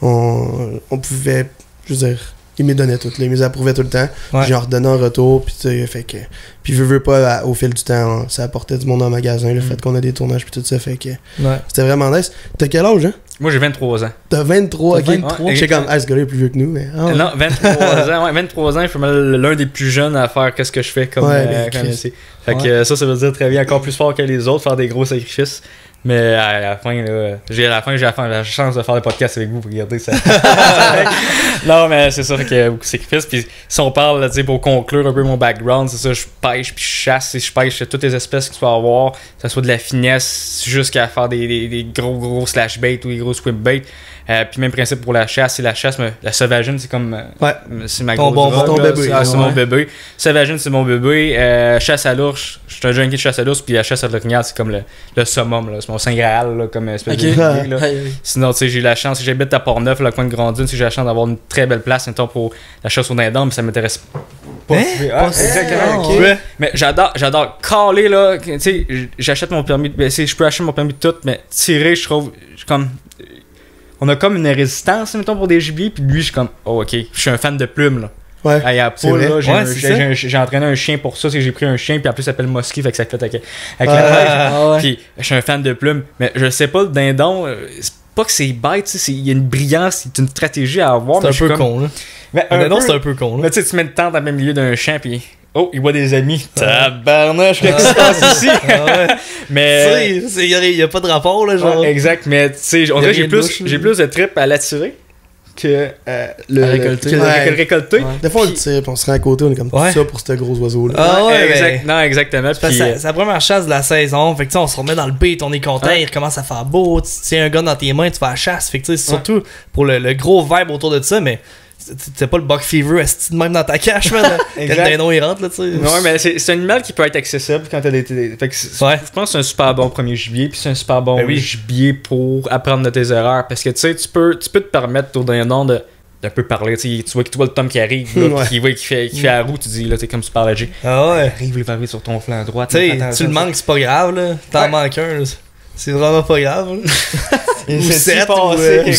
on pouvait, je veux dire, il me donnait tout, il me les approuvait tout le temps. Ouais. J'en redonnais en retour puis tu sais, fait que, puis veux pas, au fil du temps, ça apportait du monde dans le magasin, le fait qu'on a des tournages puis tout ça, fait que Ouais. c'était vraiment nice. T'as quel âge, hein? Moi, j'ai 23 ans. T'as 23, ok. 23? Je sais comme, ah, ce gars-là est plus vieux que nous, mais. Ah, Non, 23 ans. Ouais, 23 ans, je suis l'un des plus jeunes à faire qu'est-ce que je fais comme, Ouais, comme Chris. ici. Fait que ça veut dire travailler encore plus fort que les autres, faire des gros sacrifices. Mais à la fin, là, j'ai la chance de faire le podcast avec vous pour regarder ça. Non, mais c'est ça, fait que beaucoup de sacrifices. Puis si on parle, là, pour conclure un peu mon background, c'est ça, je pêche puis je chasse. Et je pêche toutes les espèces que tu peux avoir, que ce soit de la finesse jusqu'à faire des gros slash bait ou des gros swim bait. Puis même principe pour la chasse, la sauvagine, c'est comme c'est ma Ton grosse bonbon, drogue, ton là. bébé. C'est mon bébé. Sauvagine, c'est mon bébé. Chasse à l'ours, je suis un junkie de chasse à l'ours, puis la chasse à l'orignal, c'est comme le summum, là. C'est mon saint graal, là, comme espèce Ok. de gibier, là. Ouais. Sinon, tu sais, j'ai la chance, j'habite à Port-Neuf, le coin de Grandune, si j'ai la chance d'avoir une très belle place, mettons, pour la chasse au dindon, mais ça m'intéresse pas. Exactement. ok. Ouais. Mais j'adore caler, là. Tu sais, j'achète mon permis, je peux acheter mon permis de tout, mais tirer, je trouve, comme. On a comme une résistance, mettons, pour des gibiers, puis lui, je suis comme, oh, ok, je suis un fan de plumes, là. Ouais. À la c'est poule, vrai. là, Ouais, j'ai entraîné un chien pour ça, c'est que j'ai pris un chien, puis en plus, il s'appelle Mosky, fait que ça fait avec la pêche. Ah ouais. Puis je suis un fan de plumes, mais je sais pas, le dindon, c'est pas que c'est bête, tu sais, il y a une brillance, c'est une stratégie à avoir. C'est mais un je suis peu comme- con, là. Mais Non, c'est un peu con, là. Mais tu sais, tu mets une tente dans le même milieu d'un champ, puis oh, il voit des amis. Tabarnouche, qu'est-ce qui se passe ici? Mais. Tu sais, il y a pas de rapport, là, genre. Ouais, exact, mais tu sais, on Y a dirait que rien de louche, j'ai plus de trip à l'attirer que Le récolter. que Ouais. le récolter. Ouais. Des fois, on le tire, puis on se rend à côté, on est comme Ouais. ça pour ce gros oiseau-là. Ah ouais, exact, non, exactement. Parce que Puis, c'est la première chasse de la saison. Fait que tu sais, on se remet dans le beat, on est content, Ouais. il recommence à faire beau. Tu tiens un gun dans tes mains, tu fais la chasse. Fait que tu sais, c'est surtout pour le gros vibe autour de ça, mais c'est pas le buck fever esti de même dans ta cache, man. Quand le Exact. dindon il rentre, là, tu sais. ouais, mais c'est un animal qui peut être accessible quand t'as fait que Ouais. je pense que c'est un super bon premier gibier, puis c'est un super bon Ben oui. gibier pour apprendre de tes erreurs. Parce que tu sais, tu peux te permettre au dindon d'un peu parler. Tu vois le Tom qui arrive, là, Ouais. puis qui fait la roue, tu dis, là, t'es comme super léger. Ah ouais. Arrive, il va arriver sur ton flanc droit. Tu sais, tu le manques, c'est pas grave, là. T'en Ouais. manques un, là. C'est vraiment pas grave, là. Ou sept, Ou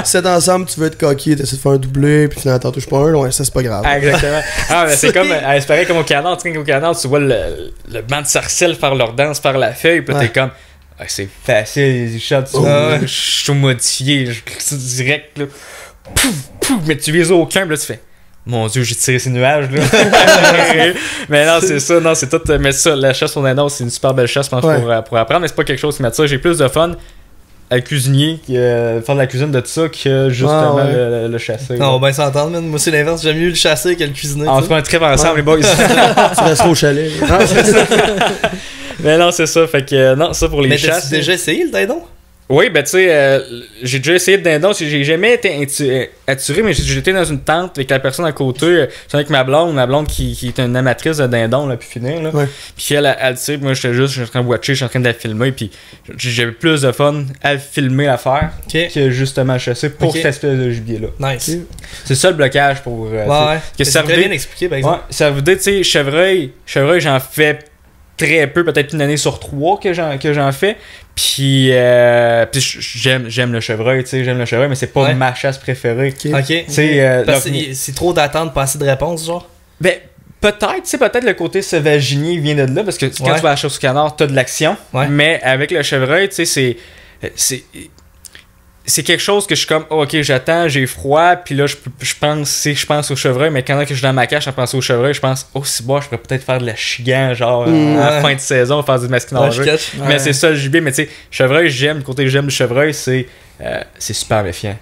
sept ensemble, tu veux être coquille, t'essaies de faire un doublé, puis finalement t'en touches pas un, ouais, ça c'est pas grave. Ah, exactement. Ah, mais c'est comme, c'est pareil comme au canard. Tu sais, au canard, tu vois le banc de sarcelles faire leur danse par la feuille, puis là, Ouais. t'es comme, ah, c'est facile, ils chantent sur Ouais. je suis modifié, je clique direct, là. Pouf, pouf, mais tu vises aucun, puis là, tu fais. Mon Dieu, j'ai tiré ces nuages, là. Mais non, c'est ça, non, c'est tout. Mais ça, la chasse au dindon, c'est une super belle chasse, je pense, Ouais. pour apprendre, mais c'est pas quelque chose qui m'attire. J'ai plus de fun à le cuisinier, faire de la cuisine de ça, que justement Ah, ouais. le chasser. Non, on va bien s'entendre, man. Moi, c'est l'inverse. J'aime mieux le chasser que le cuisiner. On tu se sais. fait un trip ensemble, les boys. Tu resteras au chalet. là. Non, c'est ça. Mais non, c'est ça. Fait que, non, ça pour les Mais chasses. t'as déjà essayé le dindon? Oui, ben tu sais, j'ai déjà essayé de dindon. J'ai jamais été attiré, mais j'étais dans une tente avec la personne à côté. C'est avec ma blonde qui est une amatrice de dindon, là, puis finir, là. Ouais. Puis elle tire, moi je suis en train de watcher, je suis en train de la filmer, puis j'avais plus de fun à le filmer l'affaire Ok. que justement à chasser pour Ok. cette espèce de gibier-là. Nice. C'est ça le blocage pour. Ouais, tu sais. ouais. Que C'est ça très veut bien dire- expliqué, par Ouais, exemple. ça veut dire, tu sais, chevreuil, j'en fais très peu, peut-être une année sur 3 que j'en fais. Puis j'aime le chevreuil, tu sais, j'aime le chevreuil, mais c'est pas Ouais. ma chasse préférée. Ok. Ok. Tu sais, Parce que c'est trop d'attente, pas assez de réponses, genre. ben, peut-être, tu sais, peut-être le côté sauvaginier vient de là, parce que quand Ouais. tu vas à la chasse au canard, t'as de l'action. Ouais. Mais avec le chevreuil, tu sais, c'est quelque chose que je suis comme, oh, ok, j'attends, j'ai froid, puis là, je pense au chevreuil, mais quand je suis dans ma cache en pensant au chevreuil, je pense, oh, c'est bon, je pourrais peut-être faire de la chigan, genre, à la Ouais. fin de saison, faire du masquinage. Ouais, je catch. Mais c'est ça le gibier, mais tu sais, chevreuil, le chevreuil, c'est super méfiant.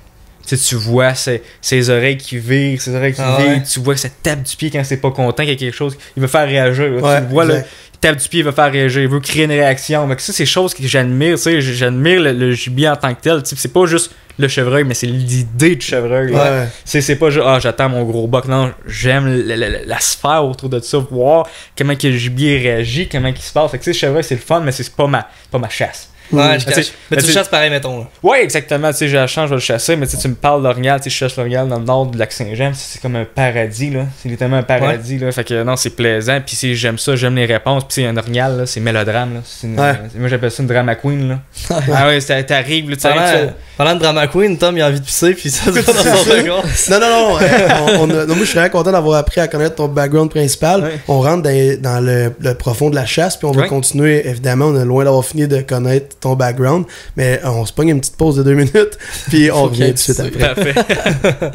Tu vois ses oreilles qui virent, tu vois que ça tape du pied quand c'est pas content qu'il y a quelque chose, il veut faire réagir. Ouais, tu le vois, là, il tape du pied, il veut faire réagir, il veut créer une réaction. Donc ça, c'est des choses que j'admire, tu sais, j'admire le gibier en tant que tel. C'est pas juste le chevreuil, mais c'est l'idée du chevreuil. Ouais. C'est pas juste, j'attends mon gros boc. Non, j'aime la sphère autour de ça, voir comment que le gibier réagit, comment il se passe. Fait que, le chevreuil, c'est le fun, mais c'est pas ma chasse. Ouais, mais tu chasses pareil, mettons. Là. Ouais, exactement. Tu sais, j'ai la chance, je vais le chasser, mais tu me parles d'orignal, je chasse l'orignal dans le nord du lac Saint-Jean, c'est comme un paradis, là. C'est littéralement un paradis, là. Fait que non, c'est plaisant, puis j'aime ça, j'aime les réponses, puis un orignal, là, c'est mélodrame, là. Moi, j'appelle ça une drama queen, là. Ah ouais, t'arrives, là, tu Parlant de drama queen, Tom, il a envie de pisser, puis ça se passe dans son regard. Non, moi, je suis vraiment content d'avoir appris à connaître ton background principal. Ouais. On rentre dans le profond de la chasse, puis on va continuer. Évidemment, on est loin d'avoir fini de connaître ton background, mais on se pogne une petite pause de 2 minutes, puis on revient tout de suite après. Parfait.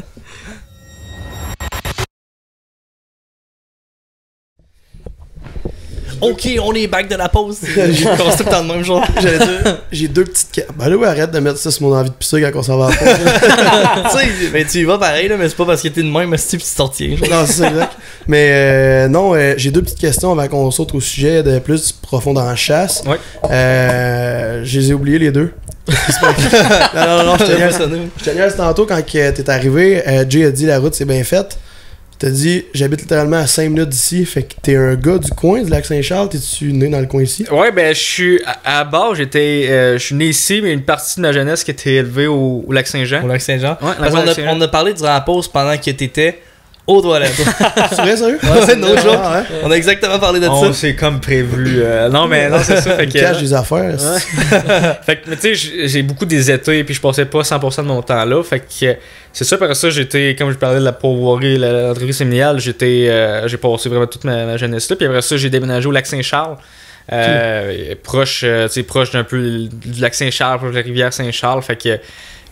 Ok, on est back de la pause. J'ai commencé tout le temps de même genre. J'allais dire, j'ai 2 petites. Ben là, arrête de mettre ça sur mon envie de pisser quand on s'en va à la pause. Tu sais, mais tu y vas pareil, là, mais c'est pas parce que t'es de même, mais c'est tu sortir. Non, c'est exact. Mais non, j'ai 2 petites questions avant qu'on saute au sujet de plus profond dans la chasse. Ouais. Je les ai oubliées les 2. non, je te niaise tantôt quand t'es arrivé. Jay a dit la route c'est bien faite. T'as dit, j'habite littéralement à 5 minutes d'ici, fait que t'es un gars du coin, du lac Saint-Charles, t'es-tu né dans le coin ici? Ouais, ben je suis à base, je suis né ici, mais une partie de ma jeunesse qui était élevée au lac Saint-Jean. Au lac Saint-Jean? Ouais, parce qu'on on a parlé durant la pause pendant que t'étais aux toilettes. C'est vrai, sérieux? Ouais, c'est no joke. Ouais. On a exactement parlé de ça. C'est comme prévu. Non, c'est ça. Fait que, cache des affaires. Fait que, tu sais, j'ai beaucoup des étés, puis je passais pas 100% de mon temps là. Fait que c'est ça, parce que ça, j'étais, comme je parlais de la pourvoirie, l'entrevue séminiale, j'ai passé vraiment toute ma jeunesse là. Puis après ça, j'ai déménagé au lac Saint-Charles. Proche d'un peu du lac Saint-Charles, proche de la rivière Saint-Charles. Fait que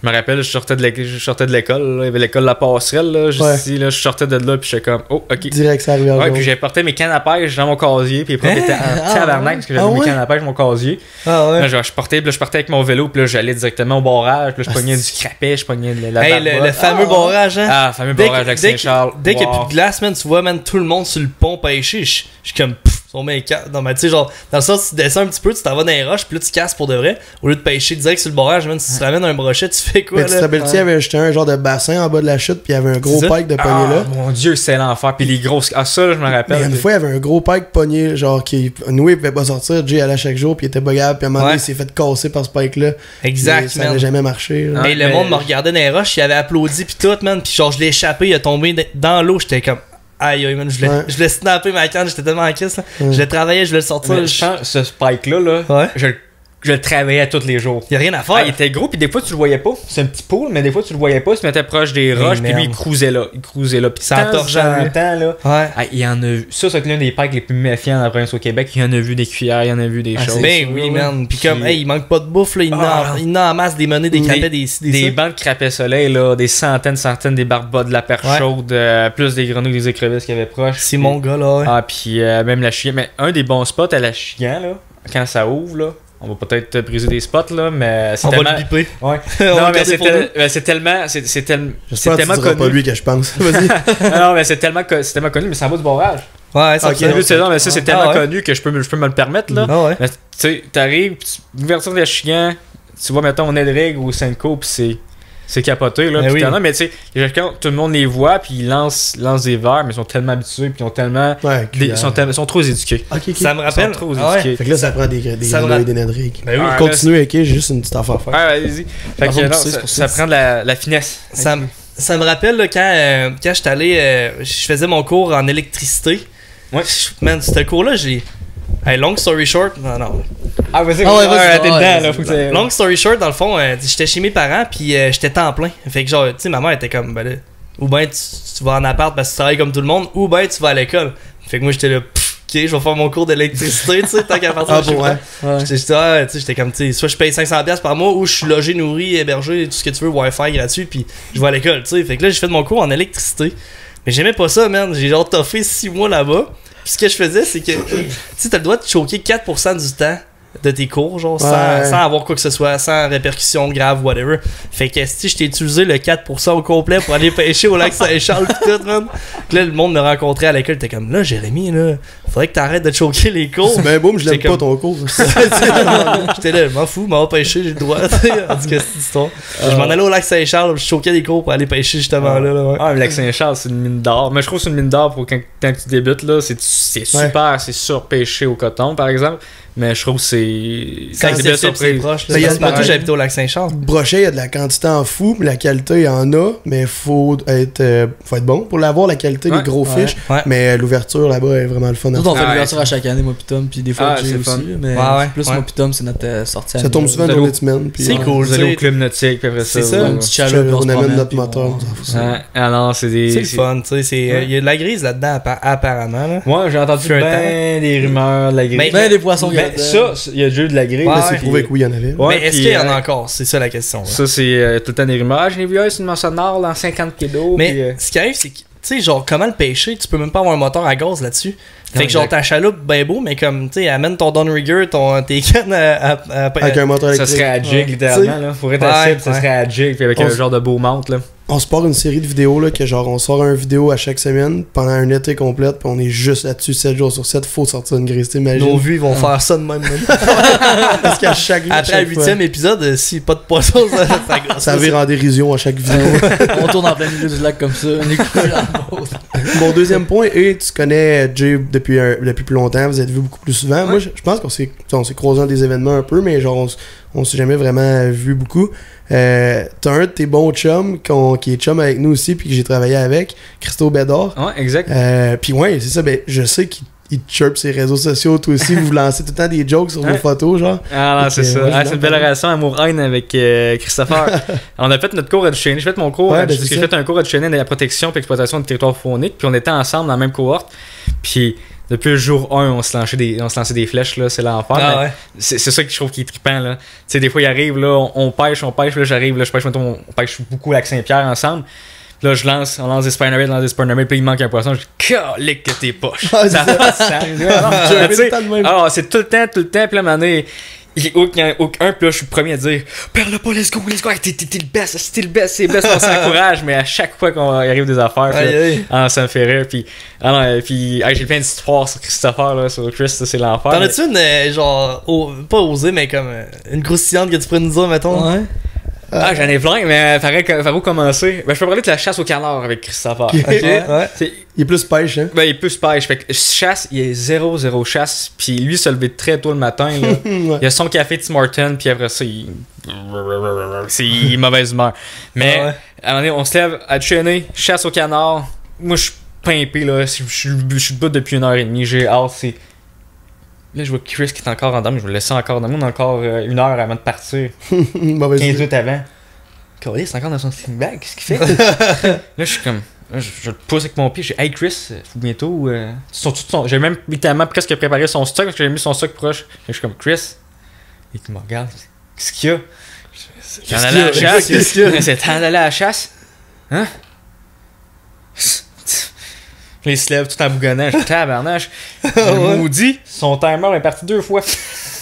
je me rappelle, je sortais de l'école, là. Il y avait l'école de la Passerelle, là, juste ici, là, je sortais de là, puis j'étais comme, oh, ok. Direct, ça arrive. Ouais, puis j'ai porté mes cannes à pêche dans mon casier, puis les profs étaient en tabarnak, parce que j'avais mes cannes à pêche dans mon casier. Ah ouais. Là, je partais avec mon vélo, puis là, j'allais directement au barrage, puis là, je pognais du crapet, je pognais de la barbotte. Le fameux barrage, hein. Ah, le fameux barrage avec Saint-Charles. Dès qu'il n'y a plus de glace, man, tu vois, man, tout le monde sur le pont pêcher. Je suis comme, son mec, non, mais tu sais, genre, dans le sens, tu descends un petit peu, tu t'en vas dans les roches, puis là, tu casses pour de vrai. Au lieu de pêcher direct sur le barrage, man, si tu te ramènes un brochet, tu fais quoi, là? Tu te rappelles-tu, il y avait un genre de bassin en bas de la chute, puis il y avait un gros pike de pogné là. Mon Dieu, c'est l'enfer. Puis les grosses. Ah, ça, là, je me rappelle. Mais une fois, il y avait un gros pike pogné, genre, qui. Nous, il pouvait pas sortir. Jay allait chaque jour, puis il était bugable, puis à un moment donné, il s'est fait casser par ce pike-là. Exact, ça n'avait jamais marché. Mais le monde me regardait dans les roches, il avait applaudi, puis tout, man. Puis genre, je l'ai échappé, il a tombé dans l'eau, j'étais comme. Aïe, aïe, man, je voulais snapper ma canne, j'étais tellement en kiss, là. Je le travaillais, je voulais le sortir. Mais ce spike-là, je le travaillais tous les jours. Y'a rien à faire. Il était gros, puis des fois tu le voyais pas. C'est un petit pool, mais des fois tu le voyais pas. Il se mettait proche des roches, puis lui il cruisait là. Puis ça torchait en temps, là. Ouais. Ah, il y en a vu. Ça, c'est l'un des pikes les plus méfiants dans la province au Québec. Il y en a vu des cuillères, il y en a vu des choses. Ben oui, man. Puis comme, il manque pas de bouffe, là. Il en en masse des menées, des crapets, des bancs de crapets soleil, là. Des centaines, des barbottes, de la perche chaude, plus des grenouilles, des écrevisses qu'il y avait proche. C'est mon gars, là. Ah, puis même la chienne. Mais un des bons spots à la chienne, là, quand ça ouvre, là. On va peut-être briser des spots, là, mais c'est tellement... va le biper. Ouais. Non, mais c'est tellement... C'est tellement connu. Pas lui que je pense. Vas-y. Non, mais c'est tellement connu, mais ça en va du barrage. Ouais, ça mais ça, c'est tellement connu que je peux me le permettre, là. Ah ouais. Mais tu sais, t'arrives, l'ouverture des chiens, tu vois, mettons, on est de règle ou Senko, puis c'est capoté, là. Oui. Mais tu sais, tout le monde les voit, puis ils lancent des verres, mais ils sont tellement habitués, puis ils ont tellement. Ils sont trop éduqués. Okay. Ça me rappelle. Ils sont trop éduqués. Fait que là, ça prend des grenouilles et des nedrigues. Ben oui. Continue, ok, j'ai juste une petite affaire à faire. Ouais, vas-y. Fait que ça prend de la finesse. Ça me rappelle, là, quand j'étais allé. Je faisais mon cours en électricité. Ouais. Man, ce cours-là, j'ai. Hey, long story short, non. Ah, vas-y, t'es dedans, là. Long story short, dans le fond, j'étais chez mes parents, puis j'étais temps plein. Fait que, genre, tu sais, ma mère était comme, ben là, ou ben tu vas en appart parce que tu travailles comme tout le monde, ou ben tu vas à l'école. Fait que moi, j'étais là, ok, je vais faire mon cours d'électricité, tu sais, tant qu'à partir de chez moi. J'étais comme, tu sais, soit je paye 500$ par mois, ou je suis logé, nourri, hébergé, tout ce que tu veux, Wi-Fi gratuit, puis je vais à l'école, tu sais. Fait que là, j'ai fait mon cours en électricité. Mais j'aimais pas ça, man. J'ai genre toffé 6 mois là-bas. Puis ce que je faisais, c'est que, tu sais, t'as le droit de choquer 4% du temps de tes cours, genre, Ouais. sans avoir quoi que ce soit, sans répercussions graves, whatever. Fait que si je t'ai utilisé le 4% au complet pour aller pêcher au lac Saint-Charles pis tout, man. Pis là, le monde me rencontrait à l'école, t'es comme, là, Jérémy, là, faudrait que t'arrêtes de choquer les cours. C'est ben beau, mais je l'aime J'étais pas comme- ton cours. J'étais là, je m'en fous, m'en pêcher, j'ai le droit, tu sais, en tout cas, cette histoire. Je m'en allais au lac Saint-Charles, je choquais des cours pour aller pêcher justement là, ouais. Ah, le lac Saint-Charles, c'est une mine d'or. Mais je trouve que c'est une mine d'or pour quand tu débutes, là. C'est super, c'est surpêché au coton, par exemple. Mais je trouve que c'est. Quand des c'est belles c'est surprises. proche, là. Mais il y a- Parce que moi, j'habitais au lac Saint-Charles. Brochet, il y a de la quantité en fou, mais la qualité, il y en a, mais faut être bon pour l'avoir, la qualité des gros Ouais. fiches. Ouais. Mais l'ouverture là-bas est vraiment le fun. Nous, on fait Ah, l'ouverture ouais. à chaque année, moi pis Tom, puis des fois Ah, Jay c'est aussi. fun. là, Mais Ouais, plus ouais. moi pis Tom, c'est notre sortie Ça tombe souvent Vous dans allez les semaines. Puis C'est cool. Vous allez t'sais. au club nautique, puis après ça. C'est ça, ouais. Un petit chaloupe, puis on se amène promène, notre puis moteur. on- on s'en fout, ça. Ouais. Ah non, c'est des. C'est le fun, tu sais. Il y a de la grise là-dedans, apparemment. Là. Moi, j'ai entendu Fut un ben des rumeurs de la grille. Mais- Ben, des poissons Ben, gratins. ça, il y a déjà eu de la grille. Ouais, là, C'est ouais. prouvé que oui, il y en avait. Ouais, mais est-ce puis, qu'il y en a encore? C'est ça la question. là. Ça, c'est tout le temps des rumeurs. Ah, j'ai vu c'est une moisson nord dans 50 pieds d'eau. Mais puis, ce qui arrive, c'est que, tu sais, genre, comment le pêcher? Tu peux même pas avoir un moteur à gaz là-dessus. Fait Non, que, genre, exact. ta chaloupe, ben beau, mais comme, tu sais, amène ton downrigger, tes cannes Avec un moteur ça électrique. serait à jig, Ouais. littéralement. Là. Pour être Ouais, à cible, ça ouais. serait à jig, puis avec On un s- genre de beau mante. Là. On se part une série de vidéos là, que genre on sort un vidéo à chaque semaine pendant un été complète, puis on est juste là-dessus 7 jours sur 7, faut sortir une grise, t'imagines? Nos vues, ils vont faire ça de même. Parce qu'à chaque Après le chaque fois, 8ème épisode, s'il pas de poisson, ça gosse. ça vire en dérision à chaque vidéo. On tourne en plein milieu du lac comme ça, on est coupé dans la pause. Mon deuxième point, et tu connais Jay depuis plus longtemps, vous êtes vu beaucoup plus souvent. Moi, je pense qu'on s'est croisés dans des événements un peu, mais genre on s'est jamais vraiment vu beaucoup. T'as un de tes bons chums qui est chum avec nous aussi, puis que j'ai travaillé avec, Christo Bédard. Ouais, exact. Puis ouais, c'est ça, ben je sais qu'il chirpe ses réseaux sociaux, toi aussi, vous lancez tout le temps des jokes sur vos Ouais. photos, genre. Ah non, c'est Ok, ça. ouais, Ah, je c'est une l'entends. belle relation amour-haine avec Christopher. On a fait notre cours à Duchesnay. J'ai fait mon cours, Ouais, ben, parce c'est que j'ai ça. fait un cours à Duchesnay de la protection et exploitation de territoire faunique, puis on était ensemble dans la même cohorte. Puis depuis le jour 1, on se lançait des flèches, là, c'est l'enfer. Ah mais ouais. c'est ça que je trouve qui est trippant, là. Tu sais, des fois, il arrive, là, on pêche, là, j'arrive, là, je pêche, mettons, on pêche beaucoup avec Saint-Pierre ensemble. Puis là, on lance des spinnerbaits, puis il manque un poisson, je dis, calique que t'es poches. Ah, Ça c'est va, ça. J'ai Tu sais, le temps de même. alors, c'est tout le temps, puis là, à un moment donné, il y a aucun, puis là, je suis le premier à dire, perds-le pas, let's go, hey, t'es le best, c'est le best, on s'encourage, mais à chaque fois qu'on arrive des affaires, puis là, Aïe, aïe. ah, ça me fait rire, puis j'ai plein d'histoires sur Christopher, là, sur Chris, ça, c'est l'enfer. T'en mais- as-tu une, genre, pas osée, mais comme une croustillante que tu pourrais nous dire, mettons? Ouais. Ah, j'en ai plein, mais par où commencer? Ben, je peux parler de la chasse au canard avec Christopher. Ok. Ok, ouais. C'est- Il est plus pêche, hein. Ben, il peut se pêche. Fait que chasse, il est 0 chasse. Puis lui, se lever très tôt le matin. Là. Ouais. Il a son café Tim Hortons. Puis après ça, il est mauvaise humeur. Mais Ah ouais. à un moment donné, on se lève à Duchesnay, chasse au canard. Moi, je suis pimpé. Là. Je suis debout depuis 1h30. J'ai hâte. Là, je vois Chris qui est encore en dame. Je vais le laisser encore dans le monde encore 1 heure avant de partir. Mauvaise 15 idée. minutes avant. Calais, c'est encore dans son sleeping bag. Qu'est-ce qu'il fait? Là, je suis comme. Là, je le pousse avec mon pied. Je dis, hey Chris, faut bientôt. J'ai même littéralement presque préparé son stock parce que j'ai mis son stock proche. Je suis comme, Chris. Et il me regarde. Qu'est-ce qu'il y a? J'en allais à la chasse. Qu'est-ce qu'il y a? C'est temps d'aller à la chasse? Hein? Puis il se lève tout en bougonnant. Je dis, tabarnache. Le maudit, son timer est parti 2 fois.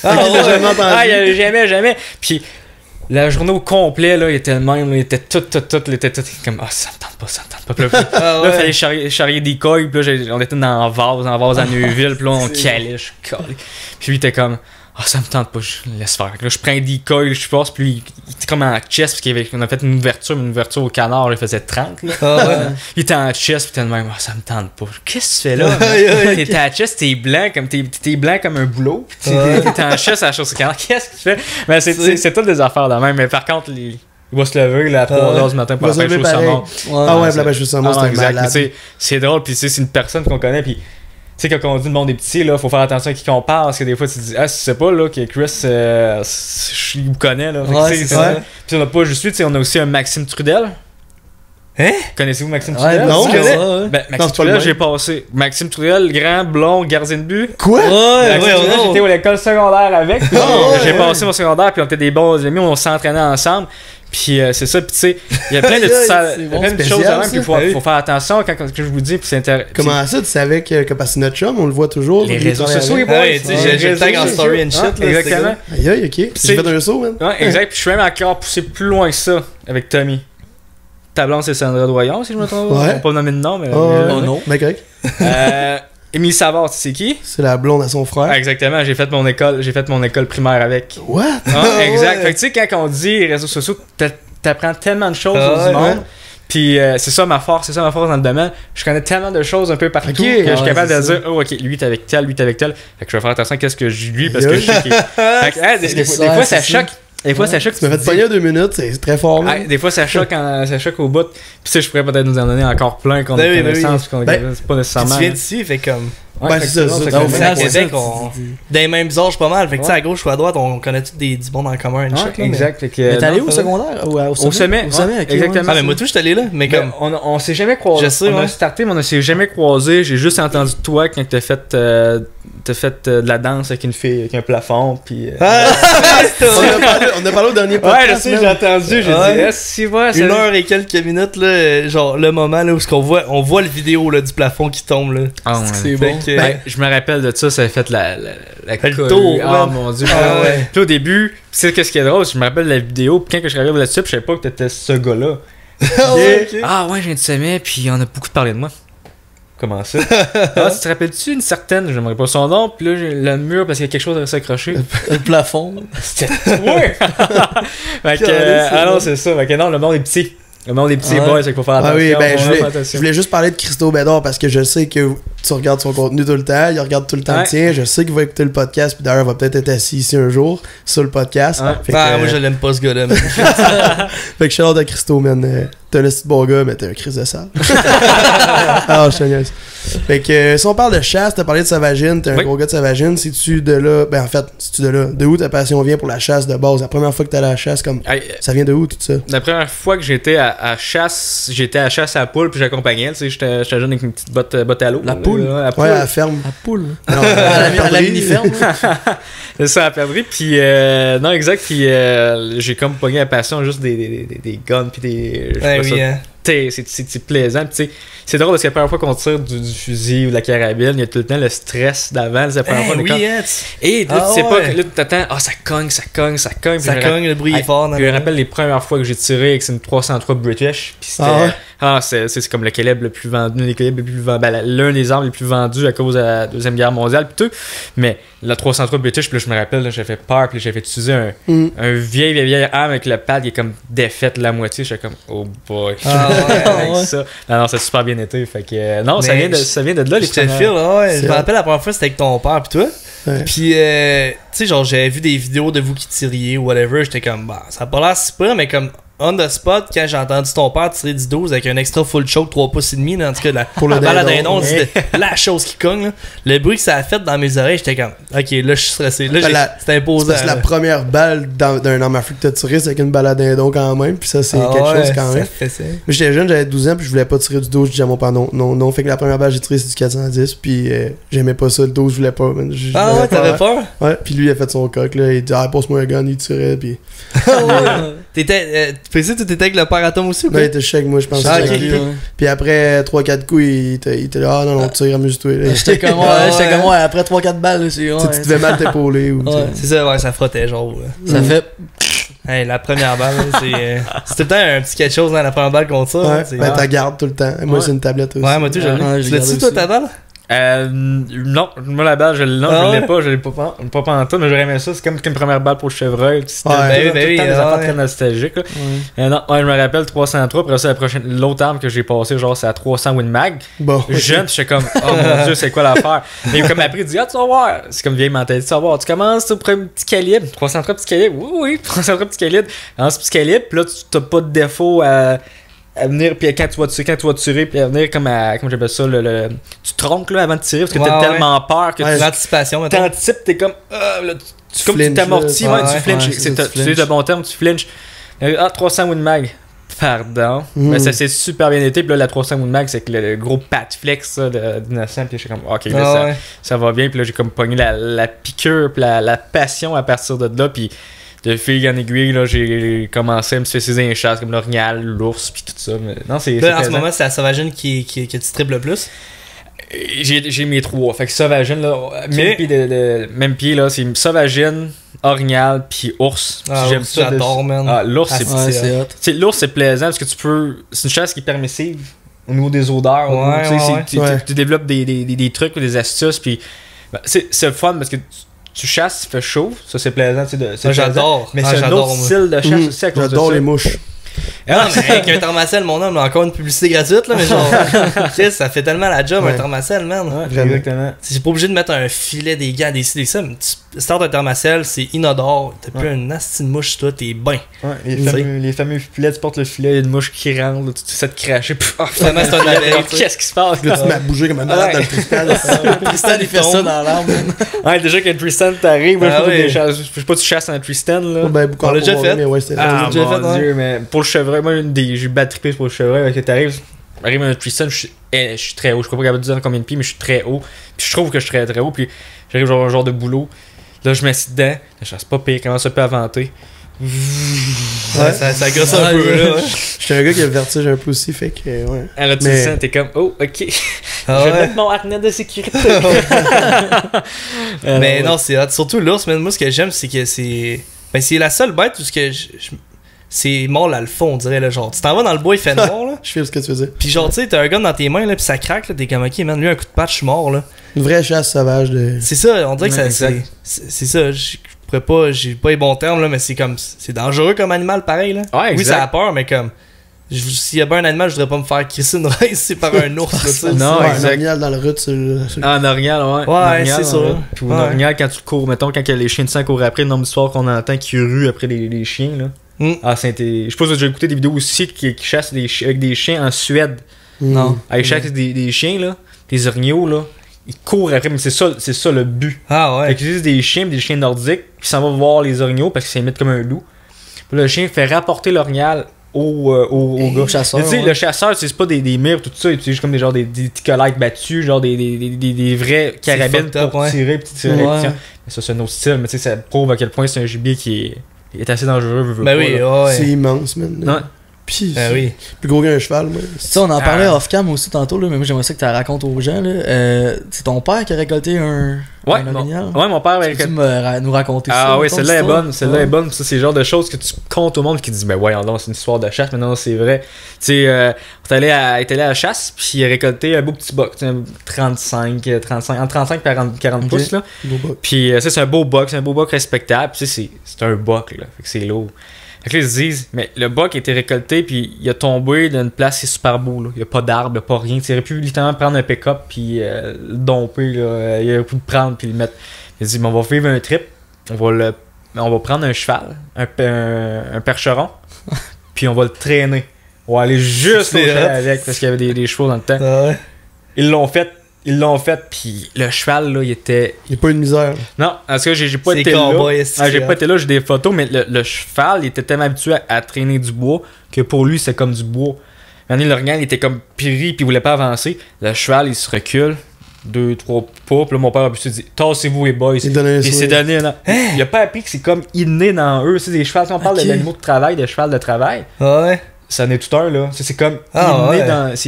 Ah, il l'a jamais entendu. Ah, il a jamais. Puis la journée au complet, là, il était le même. Là, il était tout. Il était tout comme, ah, ça me tente pas. Puis là, Ah là, ouais. il fallait charrier des coils. Puis là, on était dans un vase à Neuville. Puis là, on calait. Je calais. Puis lui, il était comme, ah, ça me tente pas. Je laisse faire. Là, je prends un decoy, je passe. Puis il était comme en chest. Parce qu'on a fait une ouverture au canard. Là, il faisait 30. Là. Ah ouais. Il était en chest. Puis t'es de même, ah, ça me tente pas. Qu'est-ce que tu fais là? Aïe, aïe. T'es à chest, t'es blanc comme un boulot. Puis t'es en chest à la chose au canard. Qu'est-ce que tu fais? Mais c'est toutes des affaires de même. Mais par contre, il va se lever là, à 3h du matin pour Il va la se pêche lever au saumon. Ah ouais, c'est- la pêche au saumon, Ah, c'est un exact. Mais malade. tu sais, c'est drôle, puis tu sais, c'est une personne qu'on connaît, puis tu sais, quand on dit le monde des petits, là, faut faire attention à qui qu'on parle, parce que des fois, tu te dis, ah, si tu sais pas, là, que Chris, je le connais, là. Fait que, Ouais, tu sais, c'est ça. Puis on a pas juste lui, tu sais, on a aussi un Maxime Trudel. Hein? Connaissez-vous Maxime Ouais, Trudel? non, Tu mais connais? ça, ouais. Ben, Non, Maxime c'est pas le Trudel, même. j'ai passé. Maxime Trudel, grand, blond, gardien de but. Quoi? Ouais, Maxime Trudel, j'étais à l'école secondaire avec. Puis Ah, ouais, j'ai ouais. passé mon secondaire, puis on était des bons amis, on s'entraînait ensemble. Puis c'est ça, puis tu sais, il y a plein de petites choses spécial, même qu'il faut faire attention quand je vous dis, puis c'est intéressant. Comment ça, tu savais que parce que notre chum, on le voit toujours. Les réseaux sociaux, les boys. J'ai le tag en story and shit. Exactement. Aïe, ok. J'ai fait un saut, man. Ouais, exact, puis je suis même encore poussé plus loin que ça avec Tommy. Ta blonde, c'est Sandra Doyon, si je me trompe. Ouais. On va pas nommer de nom, mais. Oh non. Ben correct. Émilie Savard, tu sais qui? C'est la blonde à son frère. Ah, exactement, j'ai fait mon école primaire avec. What? Ah, exact. Fait que tu sais, quand on dit réseaux sociaux, t'apprends tellement de choses du monde. Puis c'est ça ma force dans le domaine. Je connais tellement de choses un peu partout que je suis capable de dire, oh ok, lui t'es avec tel, lui t'es avec tel. Fait que je vais faire attention à qu'est-ce que je lui parce que je sais qu'il. Fait que, des fois ça choque. Des fois, ça choque. Tu m'as fait pogner 2 minutes, c'est très fort. Des fois, ça choque au bout. Puis, tu sais, je pourrais peut-être nous en donner encore plein qu'on a connaissance. C'est pas nécessairement. Tu viens d'ici, fait comme. Ouais, c'est ça. Au final, Québec, dans les mêmes âges pas mal. Fait que tu sais, à gauche ou à droite, on connaît tous du monde en commun. Exact. Mais t'es allé au secondaire? Au sommet. Exactement. Ah, mais moi, tout, je suis allé là. Mais comme. On s'est jamais croisé. Je sais, on a starté, mais on s'est jamais croisé. J'ai juste entendu de toi quand t'as fait de la danse avec une fille, avec un plafond. Puis. On a parlé au dernier podcast. Ouais, je sais, j'ai entendu. J'ai dit, si, ouais. 1 heure et quelques minutes, là. Genre, le moment là où on voit le vidéo là, du plafond qui tombe, là. Ah, c'est bon. Je me rappelle de ça a fait la le tour. Ah mon dieu. Puis au début, tu sais qu'est-ce qui est drôle, je me rappelle de la vidéo, puis quand je suis arrivé là-dessus, je savais pas que t'étais ce gars-là. Ah ouais, je viens de semer, puis on a beaucoup parlé de moi. Comment ça? Ah, tu te rappelles-tu une certaine, j'aimerais pas son nom, puis là j'ai le mur parce qu'il y a quelque chose à s'accrocher. Le plafond. C'était toi! Fait que, ah non, c'est ça. Fait que non, le monde est petit. Le monde des petits boys, c'est qu'il faut faire attention. Ah oui, ben je voulais juste parler de Christo Bédard parce que je sais que tu regardes son contenu tout le temps, il regarde tout le temps le tien, je sais qu'il va écouter le podcast, puis d'ailleurs il va peut-être être assis ici un jour sur le podcast. Moi je l'aime pas ce gars-là. Fait que shout out à Christo, man. T'es un petit bon gars, mais t'es un Chris de sale. Ah, je te niaise. Fait que si on parle de chasse, t'as parlé de Savagine, t'es un gros gars de Savagine, c'est-tu de là, ben en fait, c'est-tu de là, de où ta passion vient pour la chasse de base? La première fois que t'es allé à la chasse, comme, ça vient de où tout ça? La première fois que j'étais à chasse, j'étais à chasse à la poule, puis j'accompagnais, tu sais, j'étais jeune avec une petite botte à l'eau. La poule? Ouais, à la ferme. La poule? Non, à la mini-ferme. C'est ça, à la perdrix, puis non, exact, puis j'ai comme pogné la passion juste des guns, puis des... oui, hein. C'est plaisant, puis tu sais, c'est drôle parce que la première fois qu'on tire du fusil ou de la carabine, il y a tout le temps le stress d'avant, c'est la première fois. Et là, tu sais pas, là, t'attends, ça cogne. Ça cogne, le bruit est fort. Je me rappelle les premières fois que j'ai tiré avec une 303 British, puis c'était, c'est comme le calibre le plus vendu, l'un des armes les plus vendus à cause de la Deuxième Guerre mondiale, puis tout. Mais la 303 British, puis là, je me rappelle, là, j'ai fait peur, puis j'ai fait utiliser un vieille arme avec le pad qui est comme défaite la moitié. J'étais comme, oh boy. Ça. Non, c'est super bien été. Fait que, non, ça vient de là, les premières. Je me rappelle la première fois, c'était avec ton père, puis toi. Puis, tu sais, genre, j'avais vu des vidéos de vous qui tiriez ou whatever. J'étais comme, bah, ça a pas l'air super, mais comme, on the spot, quand j'ai entendu ton père tirer du 12 avec un extra full choke 3 pouces et demi, en tout cas, pour le balle à dindon, c'était la chose qui cogne. Là. Le bruit que ça a fait dans mes oreilles, j'étais comme, ok, là, je suis stressé. Là, c'était imposant. C'est la première balle d'un arme à feu que t'as tiré, c'est avec une balle à dindon quand même, puis ça, c'est quelque chose quand même. Mais j'étais jeune, j'avais 12 ans, puis je voulais pas tirer du 12, je disais à mon père non. Fait que la première balle que j'ai tirée, c'est du 410, puis j'aimais pas ça, le 12, je voulais pas. T'avais peur? Ouais, puis lui, il a fait son coq, là, il dit, passe-moi un gun, il tirait, puis. T'étais avec le père à Tom aussi ou quoi? Non, il était chèque, moi, je pense. Puis après 3-4 coups, il était là, non, tire, amuse-toi. J'étais comme, ouais, après 3-4 balles, c'est. Tu devais mal t'épauler. C'est ça, ouais, ça frottait, genre. Ça fait. Hey, la première balle, c'est tout le temps un petit quelque chose dans la première balle contre ça. Ouais, ben t'as garde tout le temps. Moi, c'est une tablette aussi. Ouais, moi, tout, je l'ai-tu, toi, ta balle? Non, moi la balle, je l'ai pas en tout, mais j'aurais aimé ça. C'est comme une première balle pour le chevreuil. C'était des affaires très nostalgiques. Non, je me rappelle 303. Après ça, l'autre arme que j'ai passé, genre, c'est à 300 Win Mag. Jeune, j'étais comme, oh mon dieu, c'est quoi l'affaire? Et comme après, il dit, tu vas voir. C'est comme vieille mentalité, tu vas voir. Tu commences au premier petit calibre, 303 petit calibre. Oui, 303 petit calibre. Dans ce petit calibre, puis là, tu t'as pas de défaut à venir, puis quand tu vas tirer, puis à venir comme j'appelle ça, tu tronques là avant de tirer parce que t'as tellement peur que l'anticipation, t'anticipes, t'es comme, là, tu t'amortis, tu flinches, c'est de bon terme, tu flinches. 300 Win Mag, pardon, mais ça s'est super bien été, puis là la 300 Win Mag, c'est que le gros pat flex d'innocent, puis j'ai comme, ok, là, ça va bien, puis là j'ai comme pogné la piqûre, puis la passion à partir de là, puis de fil en aiguille, là, j'ai commencé à me spécialiser dans les chasses comme l'orignal, l'ours, puis tout ça. Mais non, c'est Là, en ce moment, c'est la sauvagine que tu triples le plus. J'ai mes 3. Fait que sauvagine, là, même pied, là, c'est sauvagine, orignal, puis ours. J'aime ça. J'adore, man. L'ours, c'est hot. L'ours, c'est plaisant parce que tu peux. C'est une chasse qui est permissive au niveau des odeurs. Tu développes des trucs, des astuces, puis c'est le fun parce que tu chasses, il fait chaud, ça c'est plaisant. J'adore. Mais c'est un autre style de chasse aussi à cause de ça. J'adore les mouches. Non, mais avec un thermacelle, mon homme, encore une publicité gratuite, là, mais genre, ça fait tellement la job, un thermacelle, man. Ouais, exactement. C'est pas obligé de mettre un filet, des gants, des ci, des ça, mais tu startes un thermacelle, c'est inodore, t'as plus un nasty de mouche, toi, t'es ben. Ouais, les fameux filets, tu portes le filet, il y a une mouche qui rentre, là, tu sais te cracher, finalement, c'est un label. Qu'est-ce qui se passe? Là, tu m'as bougé comme un malade dans le Tristan. Tristan, il fait ça dans l'arbre. Ouais, déjà qu'un Tristan t'arrive, je sais pas, tu chasses un Tristan, là. On l'a déjà fait. Ah, mon Dieu, mais pour le chevreuil, moi, j'ai battu trippé pour le chevreuil, que t'arrives, arrive un Tristan, je suis très haut, je crois pas capable de dire combien de pieds, mais je suis très haut, puis je trouve que je suis très très haut, puis j'arrive genre un genre de boulot, là je m'assieds dedans, je chasse pas pire, comment ça peut inventer. Ouais, ça grosse un peu, là. J'étais un gars qui a le vertige un peu aussi, fait que, ouais. Alors tu sens, t'es comme, oh, ok, je vais mettre mon harnais de sécurité. Mais non, c'est hot, surtout l'ours, mais moi ce que j'aime, c'est que c'est la seule bête où c'est mort là le fond, on dirait, là, genre tu t'en vas dans le bois, il fait noir, là. Je fais ce que tu veux dire. Puis genre tu sais, t'as un gun dans tes mains, là, pis ça craque, là, t'es comme ok, man, lui un coup de patte, je suis mort, là. Une vraie chasse sauvage de. C'est ça, on dirait que c'est ça, j'ai pas les bons termes, là, mais c'est comme, c'est dangereux comme animal, pareil, là. Ouais, oui, ça a peur, mais comme, s'il y a bien un animal, je voudrais pas me faire crisser une race, c'est par un ours, là, tu sais. Non, un orignal dans le route, un orignal, ouais. Ouais, c'est ça. Puis un orignal, quand tu cours, mettons, quand les chiens de sang courent après, le nombre d'histoires qu'on entend qui ruent après les chiens, là. Ah, je sais pas si j'ai écouté des vidéos aussi qui chassent avec des chiens en Suède. Non. Ils chassent des chiens, là, des orignaux, là. Ils courent après, mais c'est ça le but. Ah ouais. Fait qu'ils utilisent des chiens nordiques, qui s'en vont voir les orignaux parce qu'ils s'imitent comme un loup. Puis le chien fait rapporter l'orignal au gars. Chasseur, tu sais, le chasseur, c'est pas des mires, tout ça, il utilise comme des petits collacs battus, genre des vrais carabines pour tirer, puis tirer. Mais ça, c'est un autre style, mais tu sais, ça prouve à quel point c'est un gibier qui est assez dangereux. C'est immense, man. Ouais. Puis, oui. Plus gros qu'un cheval, moi. Ça, on en parlait off-cam aussi tantôt, là, mais moi j'aimerais ça que tu la racontes aux gens. Là. C'est ton père qui a récolté un orignal? Ouais, mon père a récolté. Tu nous raconter ça? Ah oui, celle-là est bonne. Celle-là est bonne. Ça, c'est le genre de choses que tu comptes au monde qui disent, ben voyons donc, c'est une histoire de chasse. Mais non, c'est vrai. Tu sais, il est allé à la chasse, puis il a récolté un beau petit buck. Entre 35 et 40 pouces. Là. Puis c'est un beau buck, respectable. Puis c'est un buck, là. Fait que c'est lourd. Fait que là, ils se disent, mais le buck a été récolté, puis il a tombé d'une place, c'est super beau, là. Il n'y a pas d'arbre, il n'y a pas rien. Tu aurais pu littéralement prendre un pick-up, puis le domper, là. Il aurait pu le prendre, puis le mettre. Il dit, mais on va vivre un trip, on va prendre un cheval, un percheron, puis on va le traîner. On va aller juste au cheval avec, parce qu'il y avait des chevaux dans le temps. Ah ouais. Ils l'ont fait, puis le cheval, là, il était... Il n'y a pas eu de misère. Non, parce que j'ai pas été là. J'ai pas été là, j'ai des photos, mais le cheval, il était tellement habitué à traîner du bois que pour lui, c'est comme du bois. Maintenant, l'orignal, il était comme pris, puis il voulait pas avancer. Le cheval, il se recule 2-3 pas, puis là, mon père a pu se dire, tassez-vous les boys. Il s'est donné un... Il a pas appris que c'est comme inné dans eux. C'est des chevals, on parle d'animaux de travail, de cheval de travail. Ouais. Ça en est tout un, là. C'est comme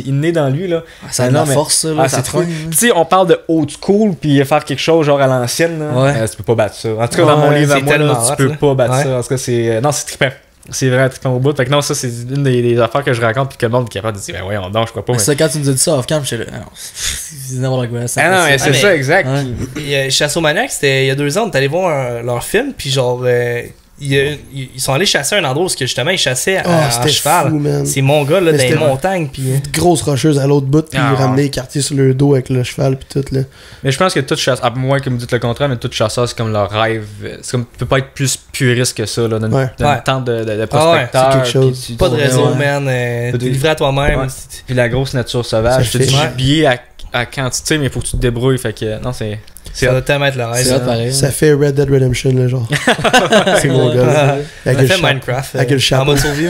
inné dans lui, là. Ça a de la force, là. C'est trop. Tu sais, on parle de old school, puis faire quelque chose genre à l'ancienne, là. Tu peux pas battre ça. En tout cas, dans mon livre à moi, là, tu peux pas battre ça. En tout cas, c'est. Non, c'est trippant. C'est vrai, trippant au bout. Fait que non, ça, c'est une des affaires que je raconte, puis que le monde est capable de dire, ben voyons, non, je crois pas. C'est ça, quand tu nous as dit ça off-cam, je suis là. C'est n'importe quoi. Non, mais c'est ça, exact. Chassomaniac, c'était il y a 2 ans, on est allé voir leur film, puis genre. Ils sont allés chasser à un endroit où justement ils chassaient à cheval. C'est mon gars là, dans les montagnes. Puis grosse rocheuse à l'autre bout, puis ils ramenaient les quartiers sur le dos avec le cheval, puis tout là. Mais je pense que tout chasseur, à moins que vous dites le contraire, mais tout chasseur c'est comme leur rêve. C'est comme, tu peux pas être plus puriste que ça, là, dans une tente de prospecteur. C'est quelque chose. Pas de réseau, man. T'es livré à toi-même. Puis la grosse nature sauvage. Je te dis gibier à quantité, mais il faut que tu te débrouilles. Fait que non, c'est. Ça doit tellement être le rêve. Ça fait Red Dead Redemption, là, genre. C'est mon gars. Ça fait Minecraft. Avec le chapeau. En mode survie.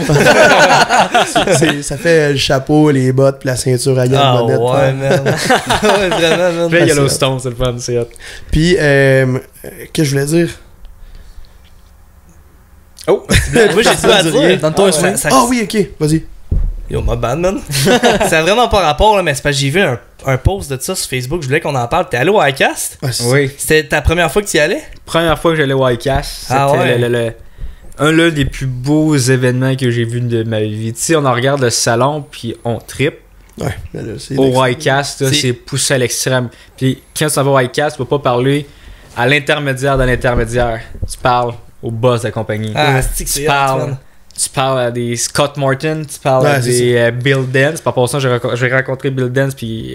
Ça fait le chapeau, les bottes, puis la ceinture à Yann Bonnette. Ouais, man. Ouais, vraiment, man. Puis Yellowstone, c'est le fun, c'est hot. Puis, qu'est-ce que je voulais dire? Oh! Moi, j'ai dit à dire. Donne-toi un swing. Ah oui, ok, vas-y. Yo, ma bad, man. Ça a vraiment pas rapport, là, mais c'est parce que j'ai vu un post de ça sur Facebook. Je voulais qu'on en parle. T'es allé au iCast? Oui. C'était ta première fois que tu y allais? Première fois que j'allais au iCast, c'était un des plus beaux événements que j'ai vu de ma vie. Tu sais, on en regarde le salon, puis on trippe. Ouais, mais là, c'est au iCast, c'est poussé à l'extrême. Puis quand tu vas au iCast, tu peux pas parler à l'intermédiaire de l'intermédiaire. Tu parles au boss de la compagnie. Ah, c'est tu parles à des Scott Martin, tu parles à des Bill Dance. Par rapport à ça, j'ai rencontré Bill Dance, puis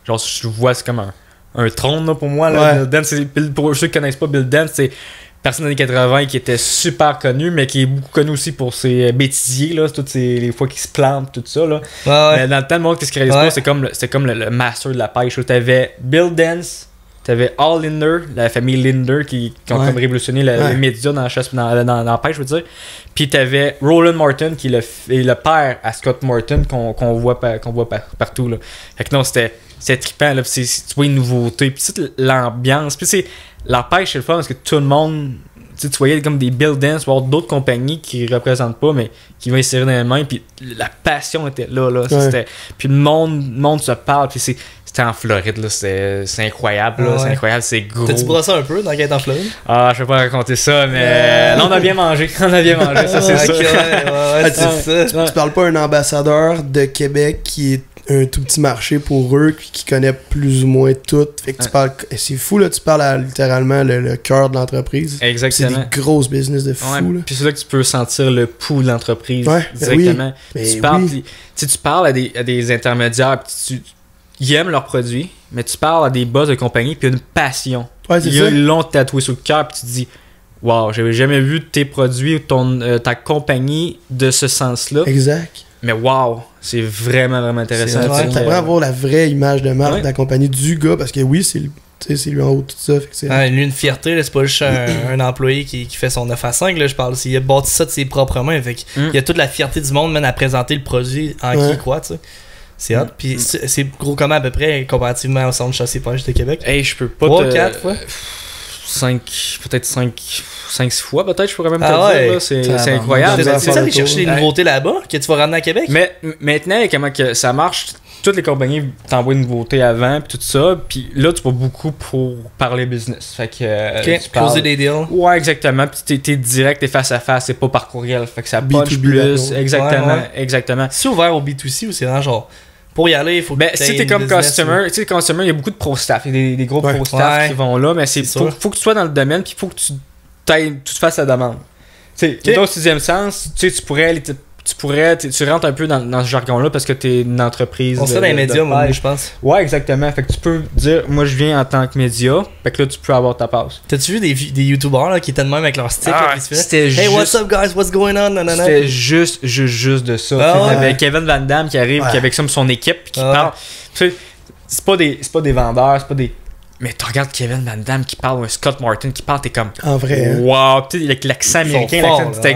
genre, je vois, c'est comme un trône là, pour moi. Là. Bill Dance, pour ceux qui connaissent pas Bill Dance, c'est personne des années 80 qui était super connu, mais qui est beaucoup connu aussi pour ses bêtisiers, là, toutes les fois qu'il se plante, tout ça. Là. Mais dans le temps, le monde qui se crée pas, c'est comme le master de la pêche. Tu avais Bill Dance, t'avais All Linder, la famille Linder qui ont comme révolutionné les médias dans la chasse, dans la pêche, je veux dire. Puis t'avais Roland Martin qui est le père à Scott Martin qu'on voit partout. Là. Fait que non, c'était trippant, là, tu vois une nouveauté, puis l'ambiance. Puis c'est la pêche, c'est le fun parce que tout le monde, tu voyais comme des Bill Dance, voire d'autres compagnies qui représentent pas, mais qui vont essayer dans les mains, puis la passion était là. Puis le monde se parle, puis c'était en Floride, là, c'est incroyable, là, c'est incroyable, c'est gros. T'as-tu brossé un peu dans la quête en Floride? Ah, je vais pas raconter ça, mais là, on a bien mangé, ça c'est ça. Tu parles pas un ambassadeur de Québec qui est un tout petit marché pour eux, qui connaît plus ou moins tout. Fait que tu parles, c'est fou, là, tu parles à littéralement le cœur de l'entreprise. Exactement. C'est des grosses business de fou, là. Puis c'est là que tu peux sentir le pouls de l'entreprise Oui. directement. Mais tu parles à des intermédiaires, puis ils aiment leurs produits, mais tu parles à des boss de compagnie, puis il y a une passion. Ouais, c'est ça. Ils l'ont tatoué sur le cœur, puis tu te dis, wow, j'avais jamais vu tes produits ou ta compagnie de ce sens-là. Exact. Mais wow, c'est vraiment, vraiment intéressant. T'as vraiment avoir la vraie image de marque de la compagnie du gars, parce que oui, c'est lui en haut, tout ça. Fait que c'est lui, une fierté, c'est pas juste un employé qui fait son 9 à 5, là, je parle. Il a bâti ça de ses propres mains. Fait il y a toute la fierté du monde, même à présenter le produit en qui quoi, tu sais. C'est hot. Puis c'est gros comment à peu près comparativement au centre de chasse et pêche de Québec? Hey, je peux pas 3, 4 fois? 5-6 fois peut-être, je pourrais même te dire. Là, c'est incroyable. C'est ça aller chercher des nouveautés là-bas que tu vas ramener à Québec? Mais maintenant, comment que ça marche, toutes les compagnies t'envoient une nouveauté avant, puis tout ça, puis là, tu vas beaucoup pour parler business. Fait que tu closer des deals. Ouais, exactement. Puis t'es direct, t'es face à face, c'est pas par courriel. Fait que ça punch plus. Exactement. C'est ouvert au B2C ou c'est vraiment genre... Pour y aller, il faut que si t'es comme customer, tu sais, customer, il y a beaucoup de pro staff, il y a des gros pro staff qui vont là, mais faut que tu sois dans le domaine, puis il faut que tu fasses la demande. Tu sais, dans le sixième sens, tu sais, tu rentres un peu dans ce jargon-là parce que t'es une entreprise. On sait dans les médias, moi, je pense. Ouais, exactement. Fait que tu peux dire, moi, je viens en tant que média, fait que là, tu peux avoir ta passe. T'as-tu vu des youtubeurs là, qui étaient de même avec leur stick? C'était juste... Hey, what's up, guys? What's going on? C'était juste de ça. T'avais Kevin Van Damme qui arrive, qui avec son équipe, qui parle. Tu sais, c'est pas des vendeurs, c'est pas des... Mais tu regardes Kevin Van Damme qui parle ou un Scott Martin qui parle, t'es comme... En vrai. Wow! Tu sais, avec l'accent américain, c'est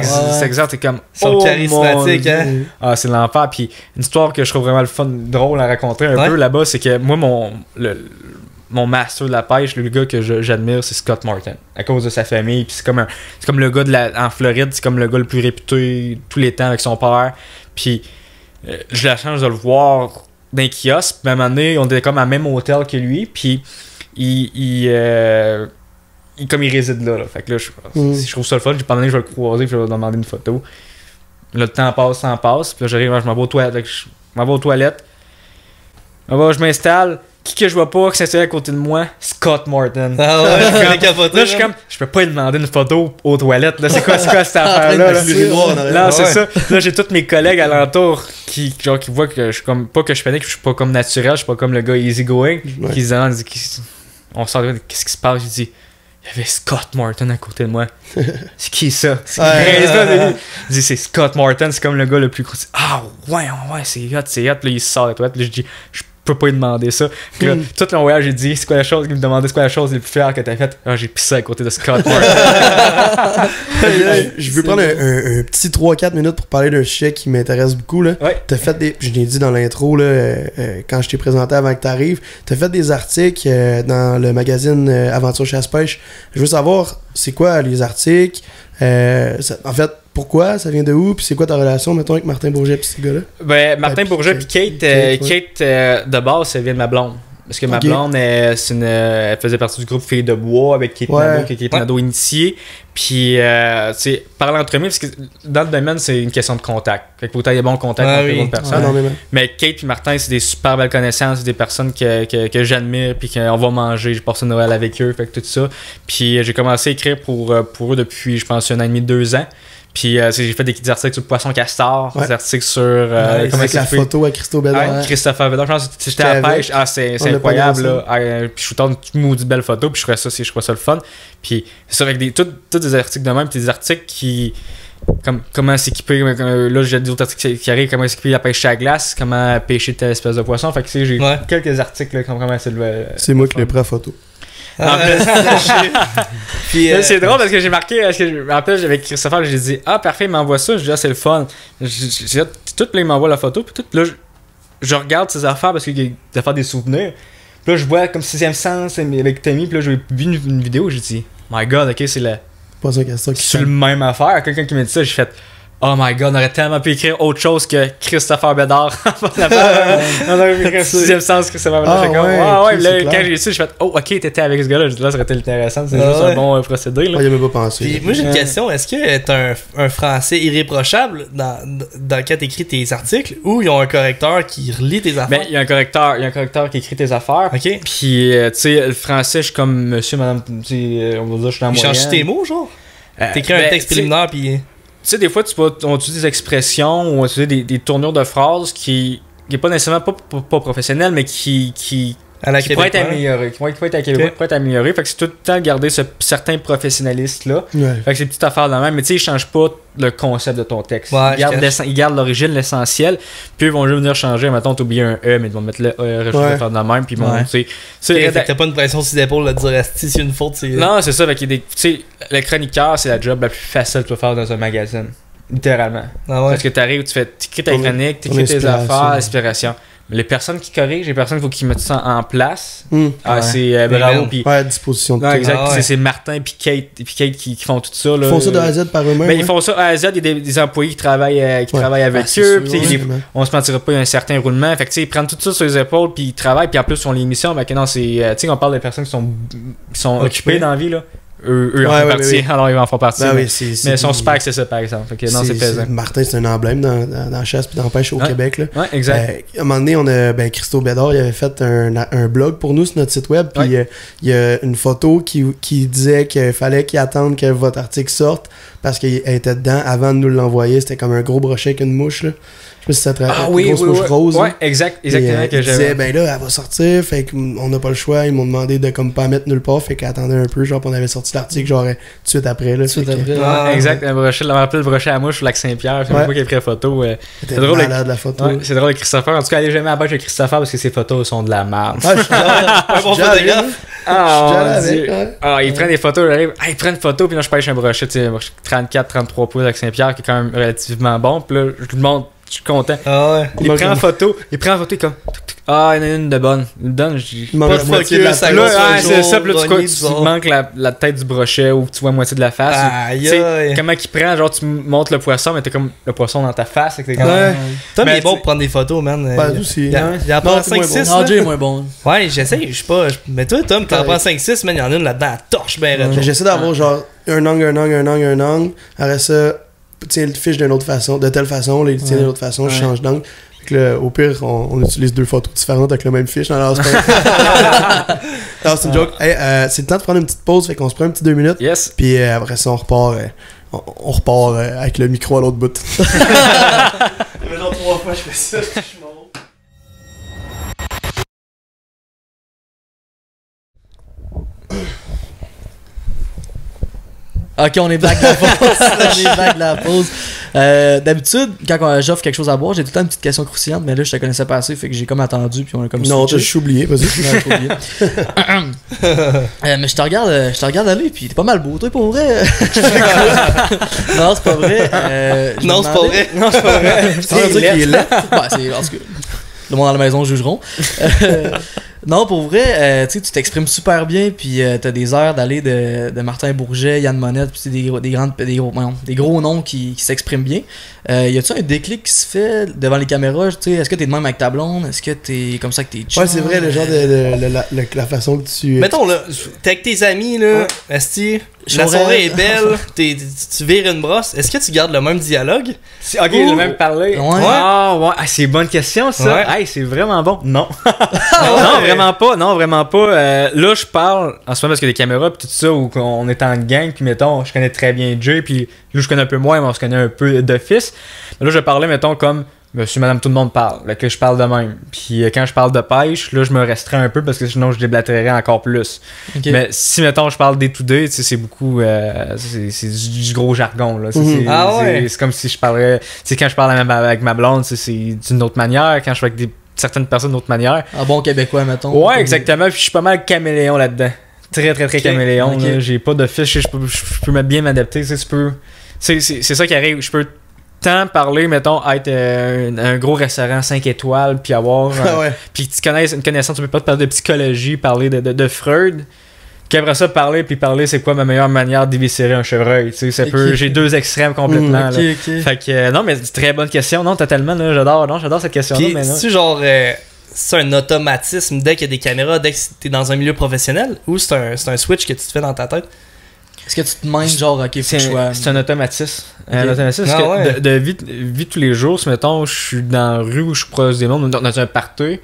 exact, t'es comme... Ils sont charismatiques, hein? Ah, c'est l'enfer. Puis une histoire que je trouve vraiment drôle à raconter un peu là-bas, c'est que moi, mon master de la pêche, le gars que j'admire, c'est Scott Martin. À cause de sa famille. Puis c'est comme le gars en Floride, c'est comme le gars le plus réputé tous les temps avec son père. Puis j'ai la chance de le voir dans un kiosque. Puis à un moment donné, on était comme à même hôtel que lui. Puis comme il réside là. Fait que là, je trouve ça le fun. Pendant que je vais le croiser, puis je vais lui demander une photo. Là, le temps passe. Puis là, j'arrive, je m'en vais aux toilettes. Je m'installe. Qui que je vois pas qui s'installe à côté de moi? Scott Martin. Ah ouais, là, je suis comme, je peux pas lui demander une photo aux toilettes. Là, c'est quoi cette affaire-là? Là, c'est ça. Là, j'ai tous mes collègues alentour qui voient que je suis comme, pas que je panique, je suis pas comme naturel, je suis pas comme le gars easygoing. Qui se demandent, on sort de qu'est-ce qui se passe? Je dis, il y avait Scott Martin à côté de moi. C'est qui ça? Il dit, c'est Scott Martin, c'est comme le gars le plus gros. Ah ouais, c'est hot. Puis là, il sort de toi. Puis là, je dis, je peux pas lui demander ça. Puis là, tout le voyage, j'ai dit, c'est quoi la chose? Il me demandait, c'est quoi la chose la plus fière que t'as faite? Ah, j'ai pissé à côté de Scott Martin. Je veux prendre un petit 3-4 minutes pour parler d'un sujet qui m'intéresse beaucoup. Là. Ouais. T'as fait je l'ai dit dans l'intro, là, quand je t'ai présenté avant que t'arrives, t'as fait des articles dans le magazine Aventure Chasse-Pêche. Je veux savoir, c'est quoi les articles? En fait, pourquoi? Ça vient de où? Puis c'est quoi ta relation, mettons, avec Martin Bourget et ces gars-là? Ben, Martin Bourget puis Kate, de base, ça vient de ma blonde. Parce que ma blonde, elle faisait partie du groupe Filles de Bois avec Kate Nadeau, que Kate Nadeau initié. Puis, tu sais, parler entre eux, parce que dans le domaine, c'est une question de contact. Fait que faut avoir des bons contacts avec les autres personnes. Mais Kate et Martin, c'est des super belles connaissances, c'est des personnes que j'admire, puis qu'on va manger. J'ai passé Noël avec eux, fait que tout ça. Puis, j'ai commencé à écrire pour eux depuis, je pense, 1 an et demi, 2 ans. Puis j'ai fait des articles sur le poisson castor, des articles sur avec la photo à Christophe Bédard. Christopher Bédard, je pense que j'étais à la pêche. C'est incroyable là. Puis je suis tourné une maudite belle photo, puis je trouvais ça le fun. Puis c'est ça avec tous des articles de même, puis des articles qui comment s'équiper, là j'ai d'autres articles qui arrivent, comment s'équiper la pêche à la glace, comment pêcher telle espèce de poisson. Fait que j'ai quelques articles là, comment c'est moi qui l'ai pris à photo. Puis, c'est drôle parce que j'ai marqué, en plus avec Christopher, j'ai dit parfait, il m'envoie ça, je dis c'est le fun. J'ai tout, là il m'envoie la photo, puis tout, là je regarde ses affaires parce qu'il y a des affaires des souvenirs. Puis là je vois comme Sixième Sens avec Tommy, puis là j'ai vu une vidéo, j'ai dit my god, ok, c'est le même affaire. Quelqu'un qui m'a dit ça, j'ai fait oh my god, on aurait tellement pu écrire autre chose que Christopher Bédard. On aurait pu écrire Sixième Sens, Christopher Bédard. Quand j'ai su, j'ai fait ok, t'étais avec ce gars-là. Là, ça aurait été intéressant. C'est juste un bon procédé. Là. Il avait pas pensé. Puis, moi, j'ai une question. Est-ce que t'as un français irréprochable dans lequel t'écris tes articles ou ils ont un correcteur qui relit tes affaires? Ben, il y a un correcteur qui écrit tes affaires. Ok. Puis, tu sais, le français, je suis comme monsieur, madame, on va dire, je suis dans la moyenne. Tu changes tes mots, genre? T'écris un texte préliminaire, puis... Tu sais, des fois, on utilise des expressions ou on utilise des tournures de phrases qui est pas nécessairement pas professionnel, mais qui pourrait être amélioré. Qui pourrait être amélioré. Fait que c'est tout le temps garder certains professionnalistes-là. Fait que c'est une petite affaire de même. Mais tu sais, ils changent pas le concept de ton texte. Ils gardent l'origine, l'essentiel. Puis ils vont juste venir changer. Mettons, t'as oublié un E, mais ils vont mettre le E, rajouter faire de la même. Puis ils vont, tu sais. T'as pas une pression sur les épaules de dire si c'est une faute. Non, c'est ça. Fait qu'il y a tu sais, le chroniqueur, c'est la job la plus facile que tu peux faire dans un magazine. Littéralement. Parce que t'arrives, t'écris ta chronique, t'écris tes affaires, l'inspiration. Les personnes qui corrigent, les personnes qu'il faut qu'ils mettent ça en place. C'est bravo. Puis à disposition de tout. Exact. C'est Martin et Kate qui font tout ça. Là. Ils font ça de A à Z par eux-mêmes. Ben, ils font ça à Z. Il y a des employés qui travaillent avec eux. On se mentira pas, il y a un certain roulement. Fait que ils prennent tout ça sur les épaules, puis ils travaillent. Puis en plus, sur l'émission, ben, non, c'est, on parle des personnes qui sont occupées dans la vie. Là. Eux en font partie, alors ils en font partie. Mais ils sont super accessibles, par exemple. Fait que, non, c'est plaisant. Martin, c'est un emblème dans la chasse et dans la pêche au Québec. Là. Ouais, exact. À un moment donné, on a Christophe Bédard, il avait fait un blog pour nous sur notre site web. Puis il y a une photo qui disait qu'il fallait qu'il attende que votre article sorte parce qu'il était dedans avant de nous l'envoyer. C'était comme un gros brochet avec une mouche. Là. Je sais pas si ça te rappelle. Une grosse mouche rose. Ouais, exactement. Il disait, ben là, elle va sortir. Fait qu'on n'a pas le choix. Ils m'ont demandé de comme pas mettre nulle part. Fait qu'attendait un peu. Genre, on avait sorti l'article, genre, tout de suite après. Là, exact. Le brochet, on rappelle le brochet à mouche sur Lac Saint-Pierre. C'est moi qui ai pris la photo. C'est drôle. La photo. C'est drôle avec Christopher. En tout cas, allez jamais à la bâche avec Christopher parce que ses photos sont de la merde. Un bon photographe. Il prend des photos. Il prend une photo. Puis là, je pêche un brochet. 34-33 pouces avec Saint-Pierre qui est quand même relativement bon. Puis là, je lui montre. Je suis content. Il prend en photo, il est comme il y en a une de bonne. Il me donne, pas de focus, c'est ça, puis là, tu manques la tête du brochet ou tu vois moitié de la face. Comment il prend, genre tu montes le poisson, mais t'as comme le poisson dans ta face. Tom est bon pour prendre des photos, man. Aussi. Il en prend 5-6. Non, Jay est moins bon. Ouais, j'essaie, je sais pas. Mais toi, Tom, t'en prends 5-6, man, il y en a une là-dedans, à torche, ben. J'essaie d'avoir genre un angle. Après ça, tiens le fiche d'une autre façon, de telle façon, là, il tient d'une autre façon, je change d'angle. Là, au pire, on utilise 2 photos différentes avec le même fiche. Non, c'est une joke. Hey, c'est le temps de prendre une petite pause, fait qu'on se prend un petit 2 minutes. Yes. Puis après ça, on repart avec le micro à l'autre bout. Ça fait genre 3 fois que je fais ça, je suis mort. Ok, on est back de la pause. D'habitude, quand j'offre quelque chose à boire, j'ai tout le temps une petite question croustillante, mais là, je te connaissais pas assez, fait que j'ai comme attendu, puis on a comme non, je suis oublié, vas-y. Mais je te regarde aller, puis t'es pas mal beau, toi, pour vrai. Non, c'est pas vrai. Non, c'est pas vrai. C'est dire qu'il est là. En tout cas, le monde à la maison jugeront. Non, pour vrai, tu t'exprimes super bien, puis t'as des airs d'aller de Martin Bourget, Yann Monette, puis des gros noms qui s'expriment bien. Y a-tu un déclic qui se fait devant les caméras? Est-ce que t'es de même avec ta blonde? Est-ce que t'es comme ça que t'es chill? Ouais, c'est vrai, le genre de la façon que tu... Mettons, là, t'es avec tes amis, là, esti, la soirée est belle, tu vires une brosse. Est-ce que tu gardes le même dialogue? Ok, le même parler. Ouais. Ah, ouais. Ah, c'est une bonne question, ça. Ouais. Hey, c'est vraiment bon. Non. Non, vraiment pas. Non, vraiment pas. Là, je parle, en ce moment, parce qu'il y a des caméras, puis tout ça, où on est en gang, puis mettons, je connais très bien Jay, puis là, je connais un peu moins, mais on se connaît un peu d'office. Là, je parlais, mettons, comme monsieur, madame, tout le monde parle. Là, que je parle de même. Puis quand je parle de pêche, là, je me restreins un peu parce que sinon, je déblatérerais encore plus. Okay. Mais si, mettons, je parle day-to-day, c'est beaucoup. C'est du gros jargon. Là. C'est comme si je parlais. Quand je parle avec ma blonde, c'est d'une autre manière. Quand je suis avec certaines personnes d'une autre manière. Un bon québécois, mettons. Ouais, exactement. Puis je suis pas mal caméléon là-dedans. Très, très, très caméléon. Okay. Là. J'ai pas de fiche. Je peux bien m'adapter. C'est ça qui arrive. Je peux tant parler, mettons, être un gros restaurant 5 étoiles, puis avoir puis que tu connaisses une connaissance, tu peux pas te parler de psychologie, parler de Freud, qu'après ça parler c'est quoi ma meilleure manière d'éviscérer un chevreuil, tu sais, j'ai deux extrêmes complètement. Okay. Fait que non, mais c'est une très bonne question, non, totalement, là, j'adore cette question-là. Puis, c'est genre c'est un automatisme dès qu'il y a des caméras, dès que t'es dans un milieu professionnel, ou c'est un switch que tu te fais dans ta tête? Est-ce que tu te demandes, genre, ok, faut que je sois... C'est un automatisme. Okay. Un automatisme, parce que de vie tous les jours, si mettons, je suis dans la rue où je suis proche des mondes, dans un party,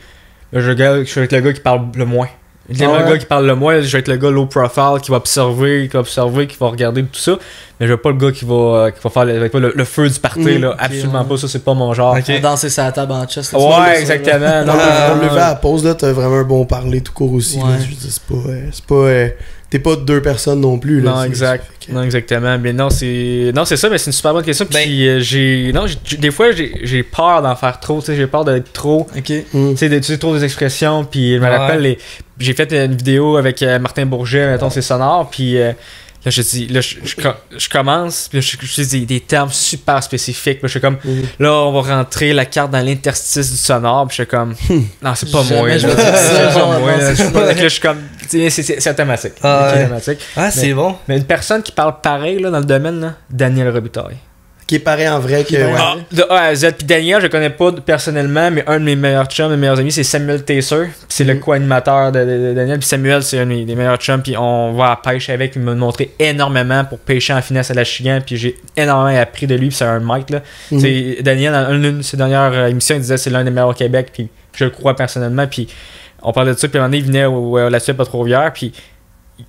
là, je suis avec le gars qui parle le moins. Le gars qui parle le moins, je vais être le gars low profile qui va observer, qui va regarder tout ça. Mais je veux pas le gars qui va faire le feu du party, là. Absolument pas, ça, c'est pas mon genre. Okay. Danser sur la table en chest. Ouais, exactement. On le fait à la pause, là, t'as vraiment un bon parler tout court aussi. Ouais. Là, je veux dire, c'est pas t'es pas deux personnes non plus. Là, non, exact. Non, exactement. Mais non, c'est ça, mais c'est une super bonne question. Puis des fois, j'ai peur d'en faire trop. Tu sais, j'ai peur d'être trop. Ok. Tu sais, d'utiliser trop des expressions. Puis je me rappelle, j'ai fait une vidéo avec Martin Bourget, mettons, c'est sonore. Puis là, je commence, puis je dis des termes super spécifiques. Puis je suis comme, là, on va rentrer la carte dans l'interstice du sonore. Puis je suis comme, non, c'est pas moi. Je vais dire ça, genre, là, je suis comme, c'est automatique. C'est bon. Mais une personne qui parle pareil là, dans le domaine, là, Daniel Robitaille. Qui est pareil en vrai que... De A à Z. Puis Daniel, je le connais pas personnellement, mais un de mes meilleurs chums, mes meilleurs amis, c'est Samuel Taser. C'est le co-animateur de Daniel. Puis Samuel, c'est un des meilleurs chums. Puis on va à pêche avec. Il m'a montré énormément pour pêcher en finesse à la Chigan. Puis j'ai énormément appris de lui. Puis c'est un mec, là. Daniel, dans une de ses dernières émissions, il disait que c'est l'un des meilleurs au Québec. Puis je le crois personnellement. Puis on parlait de ça. Puis à un moment donné, il venait là-dessus à Pas-Trop-Vière. Puis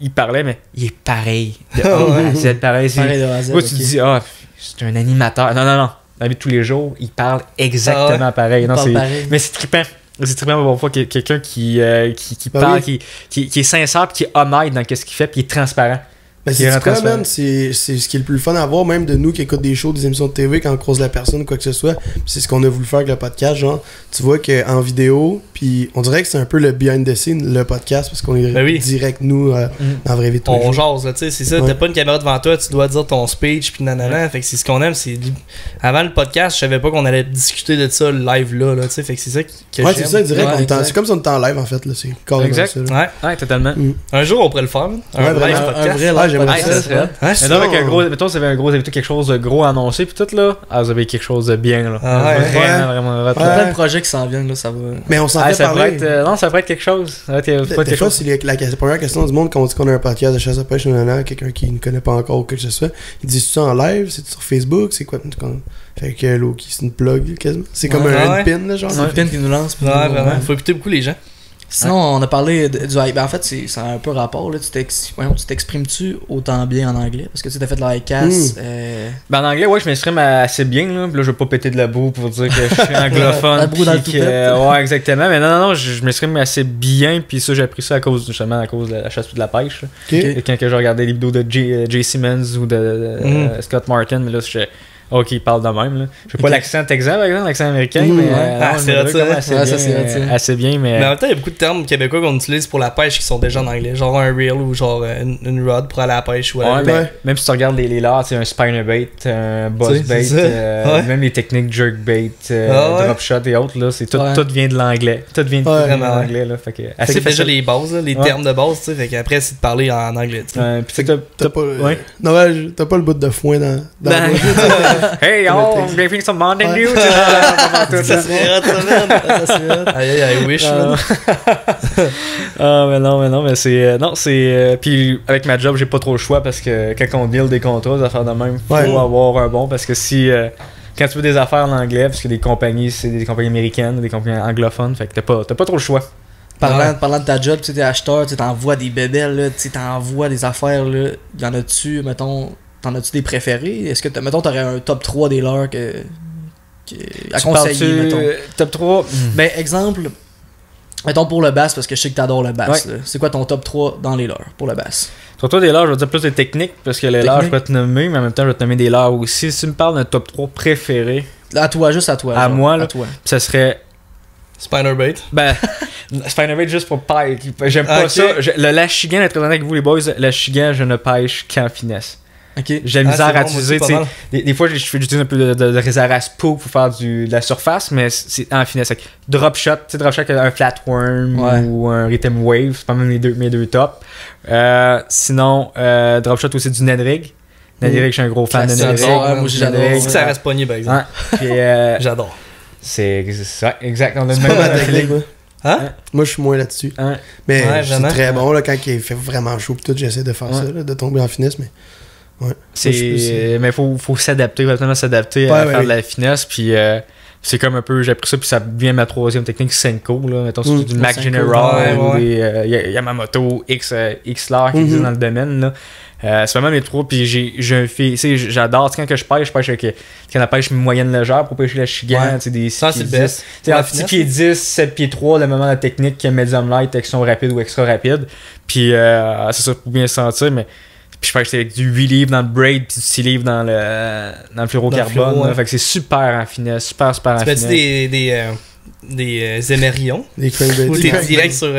il parlait, mais il est pareil. De A à Z, pareil. Pareil de A à Z. Moi, tu te dis, c'est un animateur. Non. Dans la vie de tous les jours, il parle exactement pareil. Non, mais c'est trippant. C'est trippant pour voir quelqu'un qui parle, qui est sincère, puis qui est honnête dans ce qu'il fait, puis qui est transparent. Ben, c'est ce qui est le plus fun à voir, même de nous qui écoutent des shows, des émissions de TV, quand on croise la personne ou quoi que ce soit. C'est ce qu'on a voulu faire avec le podcast, genre. Tu vois qu'en vidéo, puis on dirait que c'est un peu le behind the scene, le podcast, parce qu'on est direct, nous, dans la vraie vie de tous les jours. On jase, tu sais, c'est ça. T'as pas une caméra devant toi, tu dois dire ton speech, puis nanana. Fait que c'est ce qu'on aime. Avant le podcast, je savais pas qu'on allait discuter de ça live là, tu sais. Fait que c'est ça que j'aime. C'est ça, direct. C'est comme si on était en live, en fait, là. C'est carrément ça. Ouais, totalement. Un jour, on pourrait le faire, un live podcast. Mettons, vous avez un gros invité, quelque chose de gros annoncé, puis tout là, vous avez quelque chose de bien là. Vraiment. Plein de projets qui s'en viennent là, ça va. Mais on s'en fait parler. Ça pourrait être quelque chose. Des fois, c'est la première question du monde quand on dit qu'on a un podcast de chasse à pêche, quelqu'un qui ne connaît pas encore ou quelque chose que ce soit, il dit ça en live, c'est sur Facebook, c'est quoi? Fait que Loki, c'est une plug quasiment. C'est comme un pin là, genre. C'est un pin qui nous lance. Ouais, vraiment. Faut écouter beaucoup les gens. Sinon, on a parlé du hype. En fait, c'est un peu rapport. Là. Tu t'exprimes-tu autant bien en anglais? Parce que tu as fait de la casse. En anglais, ouais, je m'exprime assez bien. Là, je vais pas péter de la boue pour dire que je suis anglophone. La boue dans le toupette. Ouais, exactement. Mais non, je m'exprime assez bien. Puis ça, j'ai appris ça à cause de la chasse et de la pêche. Quand je regardais les vidéos de Jay Simmons ou de Scott Martin, mais là, OK, il parle de même. Là. Je sais pas l'accent texan, par exemple, l'accent américain, mais assez bien. Mais en même temps, il y a beaucoup de termes québécois qu'on utilise pour la pêche qui sont déjà en anglais. Genre un reel ou genre une rod pour aller à la pêche. Même si tu regardes les leurres, un spinnerbait, un buzzbait, même les techniques jerkbait, drop shot et autres, là, c'est tout vient de l'anglais. Tout vient de l'anglais. Là, fait que déjà les bases, les termes de base, tu sais. Fait qu'après, c'est de parler en anglais. T'as pas le bout de foin dans la bouche. Hey y'all, I'm giving some Mountain Dew. Ça serait hot, ça, man. I wish, man. Mais non, mais c'est. Non, c'est. Puis avec ma job, j'ai pas trop le choix parce que quand on deal des contrats, des affaires de même, faut avoir un bon. Parce que si. Quand tu veux des affaires en anglais, parce que des compagnies, c'est des compagnies américaines, des compagnies anglophones, fait que t'as pas trop le choix. Parlant de ta job, tu sais, t'es acheteur, tu t'envoies des bébelles, là, tu t'envoies des affaires, là. Y'en a-tu, mettons. T'en as-tu des préférés? Est-ce que, mettons, t'aurais un top 3 des leurs à conseiller, mettons? Top 3? Ben, exemple, mettons pour le bass, parce que je sais que t'adores le bass. C'est quoi ton top 3 dans les leurs pour le bass? Sur toi, des leurs, je vais dire plus des techniques, parce que les leurs, je vais te nommer, mais en même temps, je vais te nommer des leurs aussi. Si tu me parles d'un top 3 préféré... À toi, juste à toi. À moi, là, ça serait... Spinnerbait. Ben, spinnerbait juste pour pêche. J'aime pas ça. Le lachigan, être honnête avec vous, les boys, le lachigan, je ne pêche qu'en finesse. Okay. J'ai la misère à utiliser. Des fois, j'utilise un peu de réserve à spook pour faire de la surface, mais c'est en finesse. Drop shot, un flatworm ou un rhythm wave, c'est pas même mes deux tops. Sinon, drop shot aussi du Nedrig. Nedrig, je suis un gros fan de Nedrig. Moi, j'adore. Ça reste pogné, par exemple. J'adore. C'est exact. On a le même moi. Moi, je suis moins là-dessus. Mais c'est très bon là, quand il fait vraiment chaud. Tout, j'essaie de faire ça, là, de tomber en finesse, mais. Mais faut s'adapter, vraiment s'adapter à faire de la finesse, puis c'est comme un peu, j'ai appris ça, puis ça devient ma troisième technique, Senko, là, mettons, c'est du Mac General, ou des Yamamoto X-Lar qui existent dans le domaine, là. C'est vraiment mes trois, puis j'ai un fil, tu sais, j'adore, quand que je pêche avec la pêche moyenne légère pour pêcher la chigan, tu sais, des 6 pieds 10, tu sais, 6 pieds 10, 7 pieds 3, le moment de la technique qui est medium light, action rapide ou extra rapide, puis c'est ça pour bien sentir, mais puis je pêche avec du 8 livres dans le braid puis du 6 livres dans le fluorocarbone. Fait que c'est super en finesse, super en finesse. Tu mets des émerions? Des crankbaits. Ou t'es direct sur... tout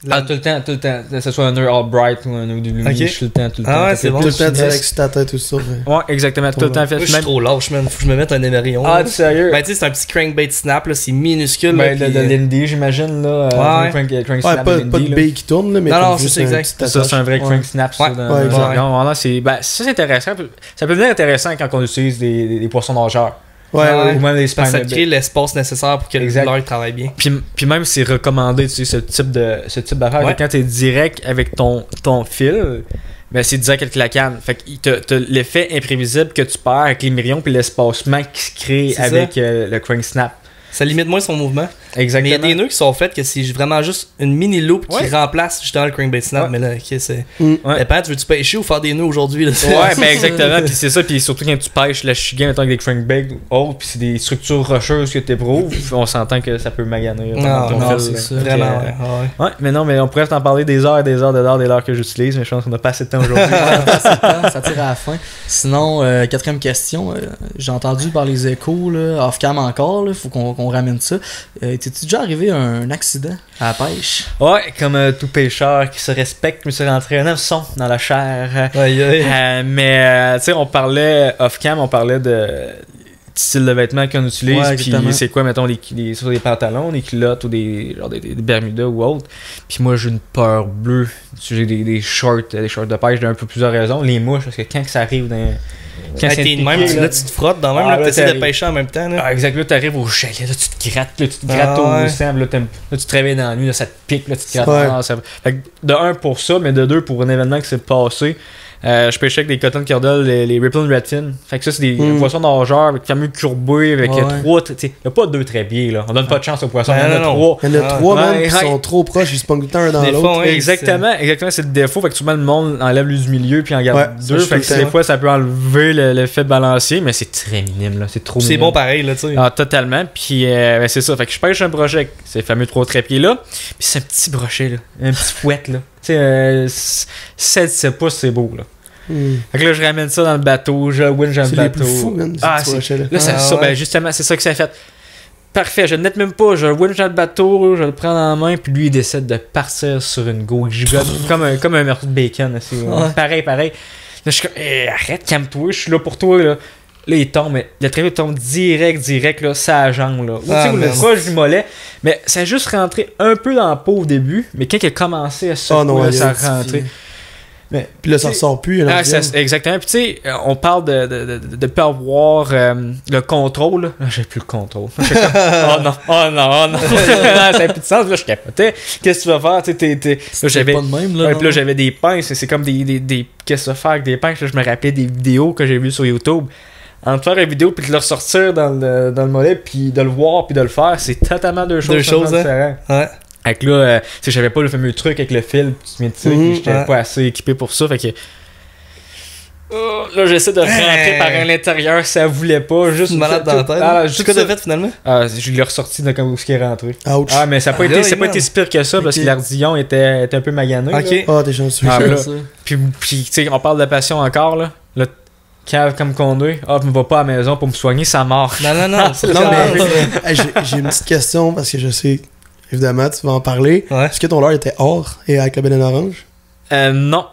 le temps. Que ce soit un nœud Albright ou un nœud de Lumie, je suis tout le temps. Ah ouais, c'est bon. Tout le temps direct sur ta tête, tout ça. Ouais, exactement. Tout le temps fait. Moi, je suis trop lâche, man. Faut que je me mette un émerion. Ah, tu sérieux? Ben, tu sais, c'est un petit crankbait snap, là. C'est minuscule. Ben, de Lindy, j'imagine, là. Crank snap. Pas de bille qui tourne, là, mais. Non, c'est exact. Ça, c'est un vrai crank snap, ça. Ça, c'est intéressant. Ça peut devenir intéressant quand on utilise des poissons nageurs. Ou même des ça crée l'espace nécessaire pour que le travaille bien. Puis même c'est recommandé, tu sais, ce type d'affaires. Quand t'es direct avec ton fil, ben c'est direct avec la canne. Fait que t'as l'effet imprévisible que tu perds avec les myrions puis l'espacement qui se crée avec le crank snap. Ça limite moins son mouvement. Exactement. Mais il y a des nœuds qui sont faits que c'est vraiment juste une mini loop qui remplace justement le crankbait snap. Mais là, c'est. Dépend, tu veux-tu pêcher ou faire des nœuds aujourd'hui? Ben exactement. Puis c'est ça. Puis surtout quand tu pêches la chigan avec des crankbaits ou autres, puis c'est des structures rocheuses que tu éprouves, on s'entend que ça peut maganer. Non, c'est ça. Vraiment, mais on pourrait t'en parler des heures et des heures que j'utilise, mais je pense qu'on n'a pas assez de temps aujourd'hui. Ça tire à la fin. Sinon, quatrième question. J'ai entendu par les échos, off-cam encore, faut qu'on ramène ça. T'es-tu déjà arrivé à un accident à la pêche? Ouais, comme tout pêcheur qui se respecte, je me suis rentré un hameçon dans la chair. Mais tu sais, on parlait off-cam, on parlait de style de vêtements qu'on utilise, puis c'est quoi, mettons, sur des pantalons, des culottes ou des Bermudas ou autres. Puis moi, j'ai une peur bleue. J'ai des shorts de pêche d'un peu plusieurs raisons. Les mouches, parce que quand ça arrive dans... Quand t'es de même, là, tu te frottes dans même, tu essaies de pêcher en même temps. Là. Exact, là, t'arrives au chalet, là, tu te grattes au sang, là, tu te réveilles dans la nuit, là, ça te pique, là, tu te grattes. Fait que de un pour ça, mais de deux pour un événement qui s'est passé. Je pêchais avec des cotton cordel, les Ripple Redfin. Fait que ça, c'est des poissons nageurs avec fameux courbés, avec trois. Il n'y a pas deux trépieds, là. On donne pas de chance aux poissons. Il y en a trois. Il y en a trois, même, qui sont trop proches, ils se pognent tout le temps un dans l'autre. Exactement, c'est le défaut. Fait que souvent, le monde enlève le du milieu puis en garde deux. Fait que des fois, ça peut enlever l'effet balancier, mais c'est très minime, là. C'est trop minime. C'est bon pareil, là, tu sais. Ah, totalement. Puis, c'est ça. Fait que je pêche un brochet avec ces fameux trois trépieds-là. Puis, c'est un petit brochet, là. Un petit fouette, là. Tu sais, 7 pouces, c'est beau, là. Fait que là, je ramène ça dans le bateau, je winch dans le C'est bateau. les plus fous, man. Ah, là, c'est ça, ben justement, c'est ça que ça a fait. Parfait, je ne net même pas, je winch dans le bateau, je le prends dans la main, puis lui, il décide de partir sur une go. Je gigote comme un morceau de bacon. Là, pareil. Là, je suis comme, arrête, calme-toi, je suis là pour toi. Là, il tombe, mais le trépied tombe direct, là, sa jambe. Là. Ou le proche du mollet. Mais ça a juste rentré un peu dans la peau au début, mais quand il a commencé à secouer, ça a rentré. Mais, puis là, ça ressort plus. Exactement. Puis tu sais, on parle de pas avoir le contrôle. J'ai plus le contrôle. Oh non. Ça n'a plus de sens. Là, je capotais. Qu'est-ce que tu vas faire? Là, j'avais pas de même, là. Puis là, j'avais des pinces. C'est comme des qu'est-ce que tu vas faire avec des pinces? Là, je me rappelais des vidéos que j'ai vues sur YouTube. En faire une vidéo, puis de le ressortir dans le mollet, puis de le voir, puis de le faire, c'est totalement deux choses différentes. Ouais. Fait que là, j'avais pas le fameux truc avec le fil, tu viens de tirer, puis j'étais pas assez équipé pour ça, fait que... là, j'essaie de rentrer par l'intérieur, ça voulait pas, juste... malade dans la tête. Qu'est-ce que t'as fait, finalement? Je l'ai ressorti de comme où il est rentré. Ouch. Ah, mais ça n'a pas été si pire que ça, parce que l'ardillon était un peu magané. Ok. Ah, t'es chanceux. Puis tu sais, on parle de passion encore, là. Là, cave comme qu'on est, me va pas à la maison pour me soigner, ça marche. Non, non, mais j'ai une petite question, parce que je sais... Évidemment, tu vas en parler. Ouais. Est-ce que ton leurre était or et avec la baleine orange? Non,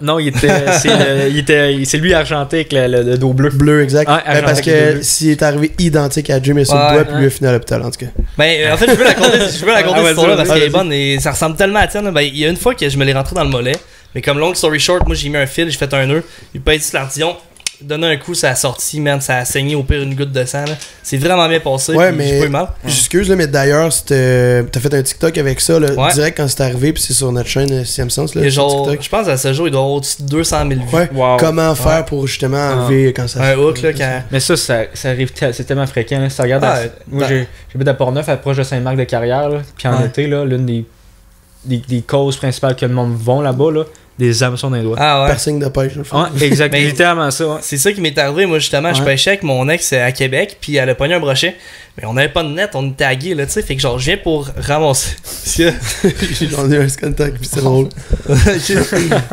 c'est lui argenté avec le dos bleu. Bleu, exact. Ouais, parce que s'il est arrivé identique à Jim et sur le doigt, puis lui a fini à l'hôpital, en tout cas. Ben, en fait, je veux la compter cette histoire-là parce qu'elle est bonne et ça ressemble tellement à tienne. Ben, il y a une fois que je me l'ai rentré dans le mollet, mais comme long story short, moi j'ai mis un fil, j'ai fait un nœud, il pèse sur l'ardillon. Donner un coup, ça a sorti, man, ça a saigné au pire une goutte de sang. Là. C'est vraiment bien passé. Ouais, mais j'ai pas eu mal. J'excuse, là, mais d'ailleurs, t'as fait un TikTok avec ça, là, direct quand c'est arrivé, puis c'est sur notre chaîne Sixième Sens. Là, genre, je pense à ce jour, il doit avoir au-dessus de 200 000 vues. Ouais. Wow. Comment faire pour justement enlever quand ça un hook, là, quand... Mais ça arrive, c'est tellement fréquent. Là. Si tu regardes, moi, j'habite à Portneuf, à proche de Saint-Marc-de-Carrière, puis en été, là, l'une des causes principales que le monde vont là-bas, là, des hameçons dans les doigts. Ah ouais. Piercing de pêche. Exactement. Littéralement ça. Ouais. C'est ça qui m'est arrivé. Moi, justement, je pêchais avec mon ex à Québec, puis elle a pogné un brochet. Mais on n'avait pas de net, on était tagués, là, tu sais. Fait que genre, je viens pour ramasser. J'en ai un contact, puis c'est drôle.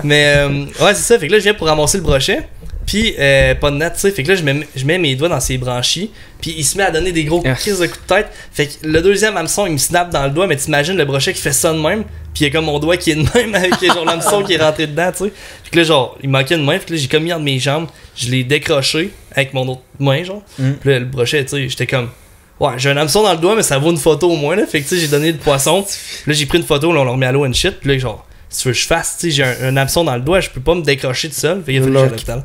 Mais, ouais, c'est ça. Fait que là, je viens pour ramasser le brochet. Puis, pas de net, tu sais. Fait que là, je mets mes doigts dans ses branchies. Puis, il se met à donner des gros crises de coups de tête. Fait que le deuxième hameçon, il me snap dans le doigt. Mais t'imagines le brochet qui fait ça de même. Puis, il y a comme mon doigt qui est de même avec genre l'hameçon qui est rentré dedans, tu sais. Fait que là, genre, il manquait une main. Fait que là, j'ai comme mis entre mes jambes. Je l'ai décroché avec mon autre main, genre. Puis là, le brochet, tu sais, j'étais comme. Ouais, j'ai un hameçon dans le doigt, mais ça vaut une photo au moins, là. Fait que, tu sais, j'ai donné le poisson. Puis là, j'ai pris une photo, là, on l'a remis à l'eau and shit. Puis là, genre. Si tu veux que je fasse, tu sais, j'ai un hameçon dans le doigt, je peux pas me décrocher tout seul. Fait qu'il a fallu que j'aille à l'hôpital.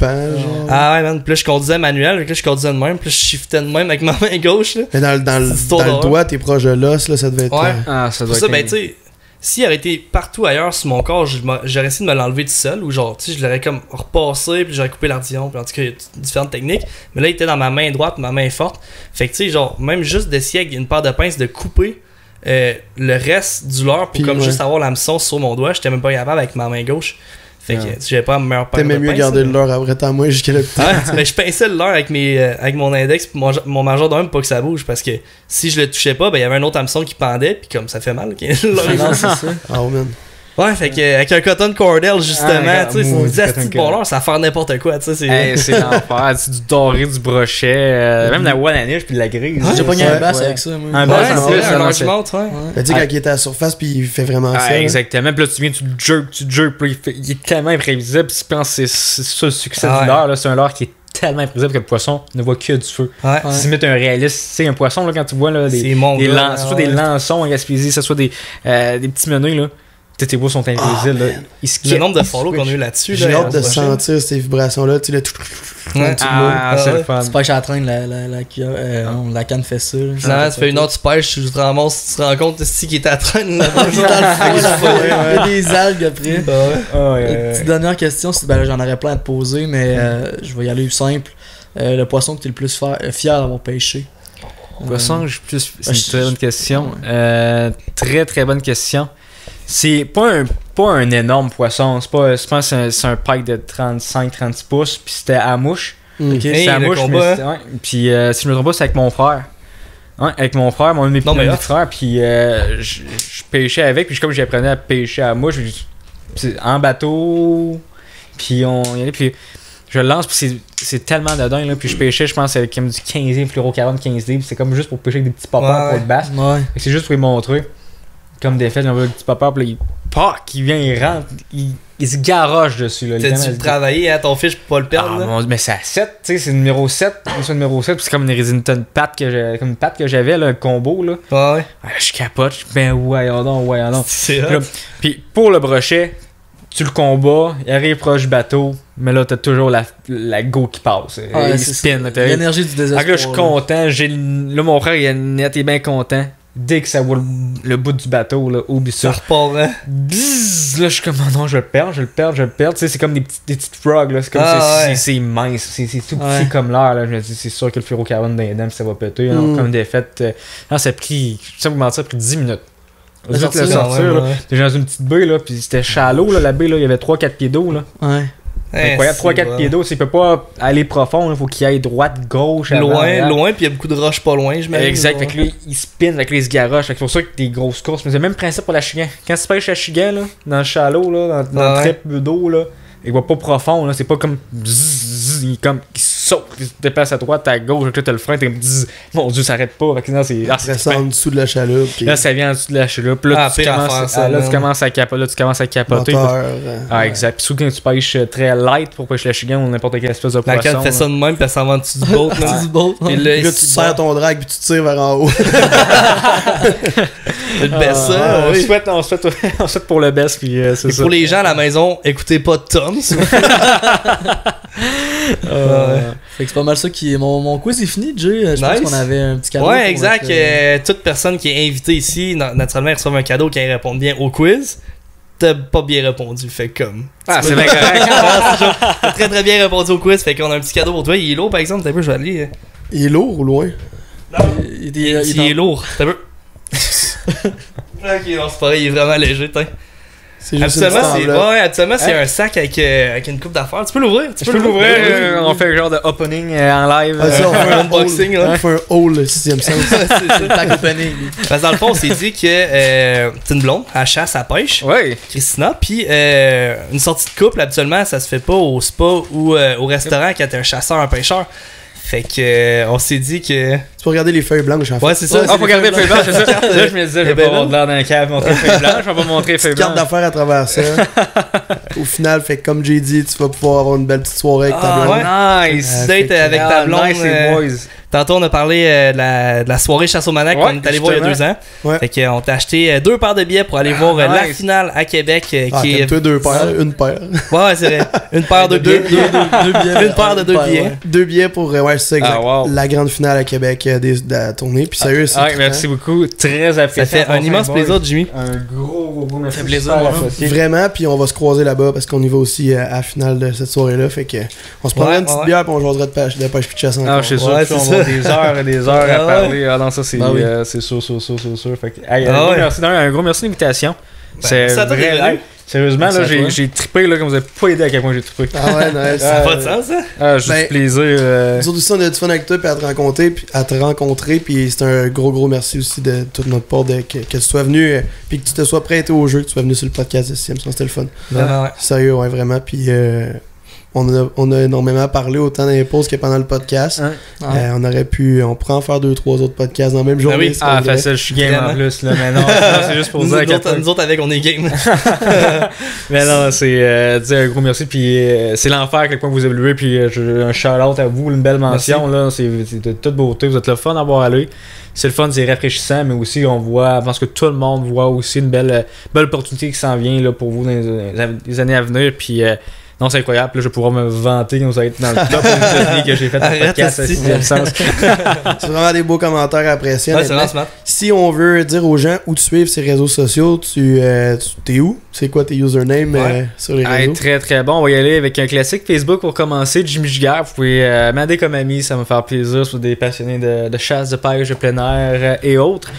Ah ouais, man. Puis là, je conduisais manuel, fait que là, je conduisais de même, puis là, je shiftais de même avec ma main gauche, là. Mais dans le doigt, t'es proche de l'os, là, ça devait être. Ouais. Ça doit être. Ça, ben, tu sais, s'il aurait été partout ailleurs sur mon corps, j'aurais essayé de me l'enlever tout seul, ou genre, tu sais, je l'aurais comme repassé, puis j'aurais coupé l'ardillon, puis en tout cas, il y a différentes techniques. Mais là, il était dans ma main droite, ma main forte. Fait que, tu sais, genre, même juste d'essayer avec une paire de pinces de couper. Le reste du leurre pour comme juste avoir l'hameçon sur mon doigt, j'étais même pas capable avec ma main gauche. Fait que j'avais pas ma meilleure paire de pinces. T'aimais mieux garder le leurre après ta main jusqu'à l'hôpital. Mais je pinçais le leurre avec mon index pis mon majeur de même pour pas que ça bouge parce que si je le touchais pas, ben il y avait un autre hameçon qui pendait puis comme ça fait mal. Non, c'est ça. Oh man. Ouais, fait que avec un cotton cordel justement, tu sais, c'est une bon leurre, ça va faire n'importe quoi, tu sais, c'est l'enfer, c'est du doré, du brochet, même la Wananiche puis de la grise. J'ai pogné un bass avec ça, moi. Un bass en plus, un longement, ouais. Tu sais, quand il est à la surface puis il fait vraiment ça. Exactement, puis là tu viens, tu jerk, puis il est tellement imprévisible, puis tu penses que c'est ça le succès du leurre, c'est un leurre qui est tellement imprévisible que le poisson ne voit que du feu. Si tu mets un réaliste, tu sais, un poisson, là, quand tu vois là, des lançons en Gaspésie, que ce soit des petits menus, là. Tes beaux sont invisibles. Le nombre de follow qu'on a eu là-dessus. J'ai hâte de sentir ces vibrations-là. Tu sais, c'est le fun. Tu pêches à la traîne, la canne fait ça. Non, ça fait une heure tu pêches, tu te ramasses, tu te rends compte si qui est à la traîne là-bas. Il y a des algues après. Petite dernière question, j'en aurais plein à te poser, mais je vais y aller simple. Le poisson que tu es le plus fier d'avoir pêché? Le poisson que je suis plus. C'est une très bonne question. Très très bonne question. C'est pas un énorme poisson. Je pense que c'est un pike de 35-36 pouces. Puis c'était à mouche. C'était à mouche. Puis si je me trompe pas, c'est avec mon frère. Ouais, avec mon frère, mon petit frère. Puis je pêchais avec. Puis comme j'apprenais à pêcher à mouche, en bateau. Puis on y allait. Puis Je le lance, puis c'est tellement de dingue, là. Puis je pêchais, je pense, avec comme du 15e fluorocarbone 15 livres. C'est comme juste pour pêcher avec des petits poppers pour le bass. Ouais. C'est juste pour lui montrer. Comme des faits, on veut des petits poppers, puis là, il vient, il rentre, il se garoche dessus, là. T'as dû travailler, hein, ton fiche pour pas le perdre, là? Mais c'est à 7, tu sais, c'est numéro 7. C'est numéro 7, puis c'est comme une patte que j'avais, là, le combo, là. Ouais. Je capote, ben voyons. C'est Puis, puis pour le brochet, tu le combats, il arrive proche du bateau, mais là, t'as toujours la go qui passe. Il spin. L'énergie du désespoir. Donc là, je suis content. Là, mon frère, il est bien content. Dès que ça voit le bout du bateau, là, oublie ça. Ça repart, hein? Bzzz, là, je suis comme, oh non, je vais le perdre. Tu sais, c'est comme des petites frogs, là. C'est comme, c'est immense. C'est tout petit comme l'air, là. Je me dis, c'est sûr que le fluorocarbone d'un dents, ça va péter. Comme des fêtes. Non, ça a pris, ça a pris 10 minutes. Vous êtes le sortir, là. T'es dans une petite baie, là, puis c'était shallow, là, la baie, là, il y avait 3-4 pieds d'eau, là. Ouais. C'est incroyable, 3-4 pieds d'eau, il peut pas aller profond, il faut qu'il aille droite, gauche, loin, puis il y a beaucoup de roches pas loin, je m'imagine. Exact, fait que là, il spin, avec les garoches, c'est pour ça que des grosses courses, mais c'est le même principe pour la chigan. Quand tu pêches la chigan, là, dans le shallow, là, dans le très peu d'eau, là, il va pas profond, là, c'est pas comme il saute, il se déplace à droite, à gauche, là, t'as le frein, t'es comme mon Dieu, ça arrête pas. Fait que, non, c'est en dessous de la chaloupe. Puis... Là, ça vient en dessous de la chaloupe. Là, tu commences à capoter. Exact. Puis surtout quand tu pêches très light pour pêcher la chigan ou n'importe quelle espèce de poisson. La canne fait ça de même, puis elle s'en va en dessous du boat. Puis là, tu serres ton drag, puis tu tires vers en haut. On souhaite pour le best, puis c'est ça. Pour les gens à la maison, écoutez pas Tom. Fait que c'est pas mal ça qui est mon quiz est fini, Jay. Je pense qu'on avait un petit cadeau. Ouais, exact. Toute personne qui est invitée ici, naturellement, elle reçoit un cadeau quand elle répond bien au quiz. T'as pas bien répondu, fait comme. C'est bien correct. T'as très très bien répondu au quiz, fait qu'on a un petit cadeau pour toi. Il est lourd, par exemple. T'as peu, je vais aller. Il est lourd ou loin? Non, il est lourd. T'as peu. Ok, non, c'est pareil, il est vraiment léger, t'as. Habituellement, c'est un sac avec une coupe d'affaires. Tu peux l'ouvrir? Tu peux l'ouvrir. On fait un genre de opening en live. On fait un unboxing. On fait un haul, le 6e sens. C'est le pack opening. Parce que dans le fond, on s'est dit que c'est une blonde, elle chasse, elle pêche. Oui. Christina. Puis une sortie de couple, habituellement, ça se fait pas au spa ou au restaurant quand t'es un chasseur, un pêcheur. Fait que on s'est dit que. Tu peux regarder les feuilles blanches en fait. Ouais, c'est ça. Faut regarder les feuilles blanches, c'est ça. Là, je me disais, je vais pas avoir de l'air d'un cave montrer les feuilles blanches, je vais pas montrer les feuilles blanches. Carte d'affaires à travers ça. Au final, fait que comme j'ai dit, tu vas pouvoir avoir une belle petite soirée avec ta blonde. Ouais. Nice. Date avec ta blonde. Nice, boys. Tantôt, on a parlé de la soirée Chasse au Manac qu'on est allé voir il y a 2 ans. Ouais. Fait qu'on t'a acheté 2 paires de billets pour aller voir la finale à Québec. Qui est... toi 2 paires, une paire. Ouais, c'est vrai. Une paire de billets. Une paire de 2 billets. 2 billets pour, ouais, c'est ça, exact. La grande finale à Québec de la tournée. Puis sérieux, c'est. Merci beaucoup. Très apprécié. Ça fait un immense plaisir, Jimmy. Un gros merci. Ça fait plaisir. Vraiment, puis on va se croiser là-bas parce qu'on y va aussi à la finale de cette soirée-là. Fait que on se prendra une petite bière puis on jouera de pêche puis de chasse encore. Ah, je suis sûr qu'on va des heures et des heures à parler. Ah non, ça c'est sûr. Fait que, un gros merci de l'invitation. C'est vrai. Sérieusement, là, j'ai trippé, là, comme vous avez pas aidé à quel point j'ai trippé. Ah ouais, nice. Ça n'a pas de sens, ça? J'ai du plaisir. Nous autres aussi, on a du fun avec toi, puis à te rencontrer, puis c'est un gros merci aussi de toute notre part que tu sois venu, puis que tu te sois prêté au jeu, que tu sois venu sur le podcast de Sims, c'était le fun. Ouais. Sérieux, ouais, vraiment, puis on a énormément parlé autant dans les pauses que pendant le podcast. On pourrait en faire 2-3 autres podcasts dans la même journée. Facile, je suis game en plus, là, mais non, c'est juste pour dire nous autres avec on est game. Mais non, c'est dire un gros merci, puis c'est l'enfer à quel point vous évoluez, puis un shout-out à vous, une belle mention, là, c'est de toute beauté, vous êtes le fun à voir aller. C'est le fun, c'est rafraîchissant, mais aussi on voit, je pense que tout le monde voit aussi une belle opportunité qui s'en vient là, pour vous dans les années à venir, puis non, c'est incroyable. Là, je vais pouvoir me vanter quand vous allez être dans le top que j'ai fait un podcast à 6e sens. C'est vraiment des beaux commentaires appréciés. Ouais, c'est vraiment smart. Si on veut dire aux gens où te suivre ces réseaux sociaux, t'es où? C'est quoi tes usernames sur les réseaux? Très très bon. On va y aller avec un classique Facebook pour commencer. Jimmy Giguère. Vous pouvez m'aider comme ami, ça va me faire plaisir sur des passionnés de chasse, de pêche, de plein air et autres.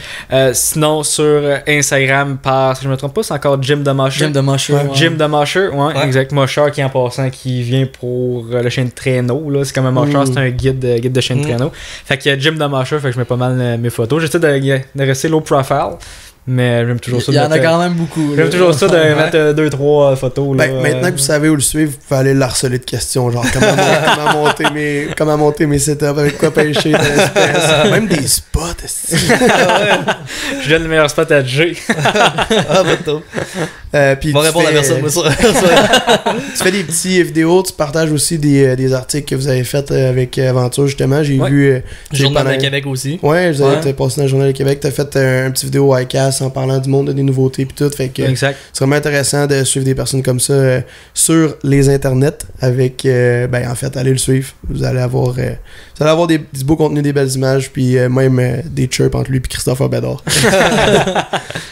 Sinon, sur Instagram, si je me trompe pas, c'est encore Jim the Musher. Jim the Musher. Jim the Musher, exact. Musher qui en passant qui vient pour le chien de traîneau. Là. C'est comme un Musher, c'est un guide de chien de traîneau. Fait que Jim the Musher, fait que je mets pas mal mes photos. J'essaie de rester low profile. Mais j'aime toujours ça. Il y en a quand même beaucoup. J'aime toujours ça de mettre 2-3 photos. Là, maintenant que vous savez où le suivre, vous pouvez aller l'harceler de questions, genre comment monter mes setups, avec quoi pêcher, même des spots. Je donne le meilleur spot à Jay. Ah, pas top. Puis on va répondre à personne, moi, ça. Tu fais des petits vidéos, tu partages aussi des articles que vous avez fait avec Aventure, justement. J'ai vu. Journal de Québec aussi. Ouais, vous avez passé dans le Journal de Québec. Tu as fait un petit vidéo iCast en parlant du monde, des nouveautés, puis tout. Fait que exact. C'est vraiment intéressant de suivre des personnes comme ça sur les internets. Avec, en fait, allez le suivre. Vous allez avoir des beaux contenus, des belles images, puis même des chirps entre lui et Christopher Bédard.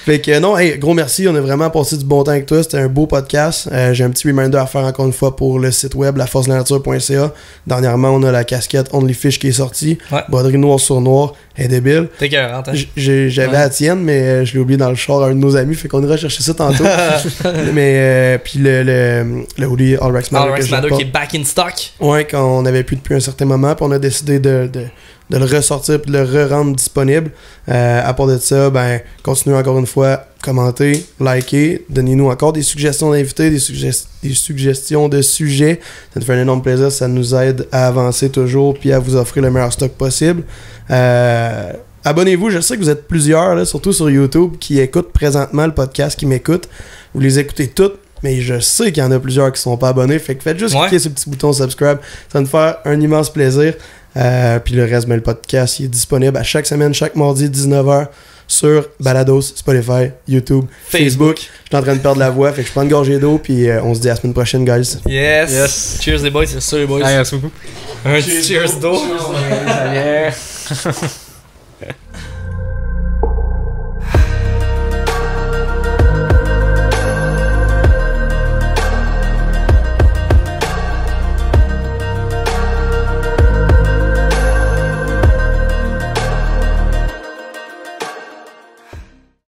Fait que non, hey, gros merci. On a vraiment passé du bon temps avec toi. C'était un beau podcast. J'ai un petit reminder à faire encore une fois pour le site web laforcedelanature.ca. Dernièrement, on a la casquette Only Fish qui est sortie. Broderie noir sur noir. Elle est débile. T'es écœurant, hein? J'avais la tienne, mais je l'ai oublié dans le char à un de nos amis. Fait qu'on ira chercher ça tantôt. Mais puis le hoodie All Rex Matter qui est back in stock. Ouais, quand on avait plus depuis un certain moment. Puis on a décidé de le ressortir et de le re-rendre disponible. À part de ça, continuez encore une fois, commentez, likez, donnez-nous encore des suggestions d'invités, des suggestions de sujets. Ça nous fait un énorme plaisir, ça nous aide à avancer toujours puis à vous offrir le meilleur stock possible. Abonnez-vous, je sais que vous êtes plusieurs, là, surtout sur YouTube, qui écoutent présentement le podcast, qui m'écoutent. Vous les écoutez toutes, mais je sais qu'il y en a plusieurs qui sont pas abonnés. Fait que faites juste cliquer sur le petit bouton subscribe. Ça va nous faire un immense plaisir. Puis le reste, le podcast il est disponible à chaque semaine, chaque mardi, 19h, sur Balados, Spotify, YouTube, Facebook. Je suis en train de perdre la voix, fait que je prends une gorgée d'eau, puis on se dit à la semaine prochaine, guys. Yes. Cheers les boys. Merci beaucoup. Un cheers d'eau. Salut.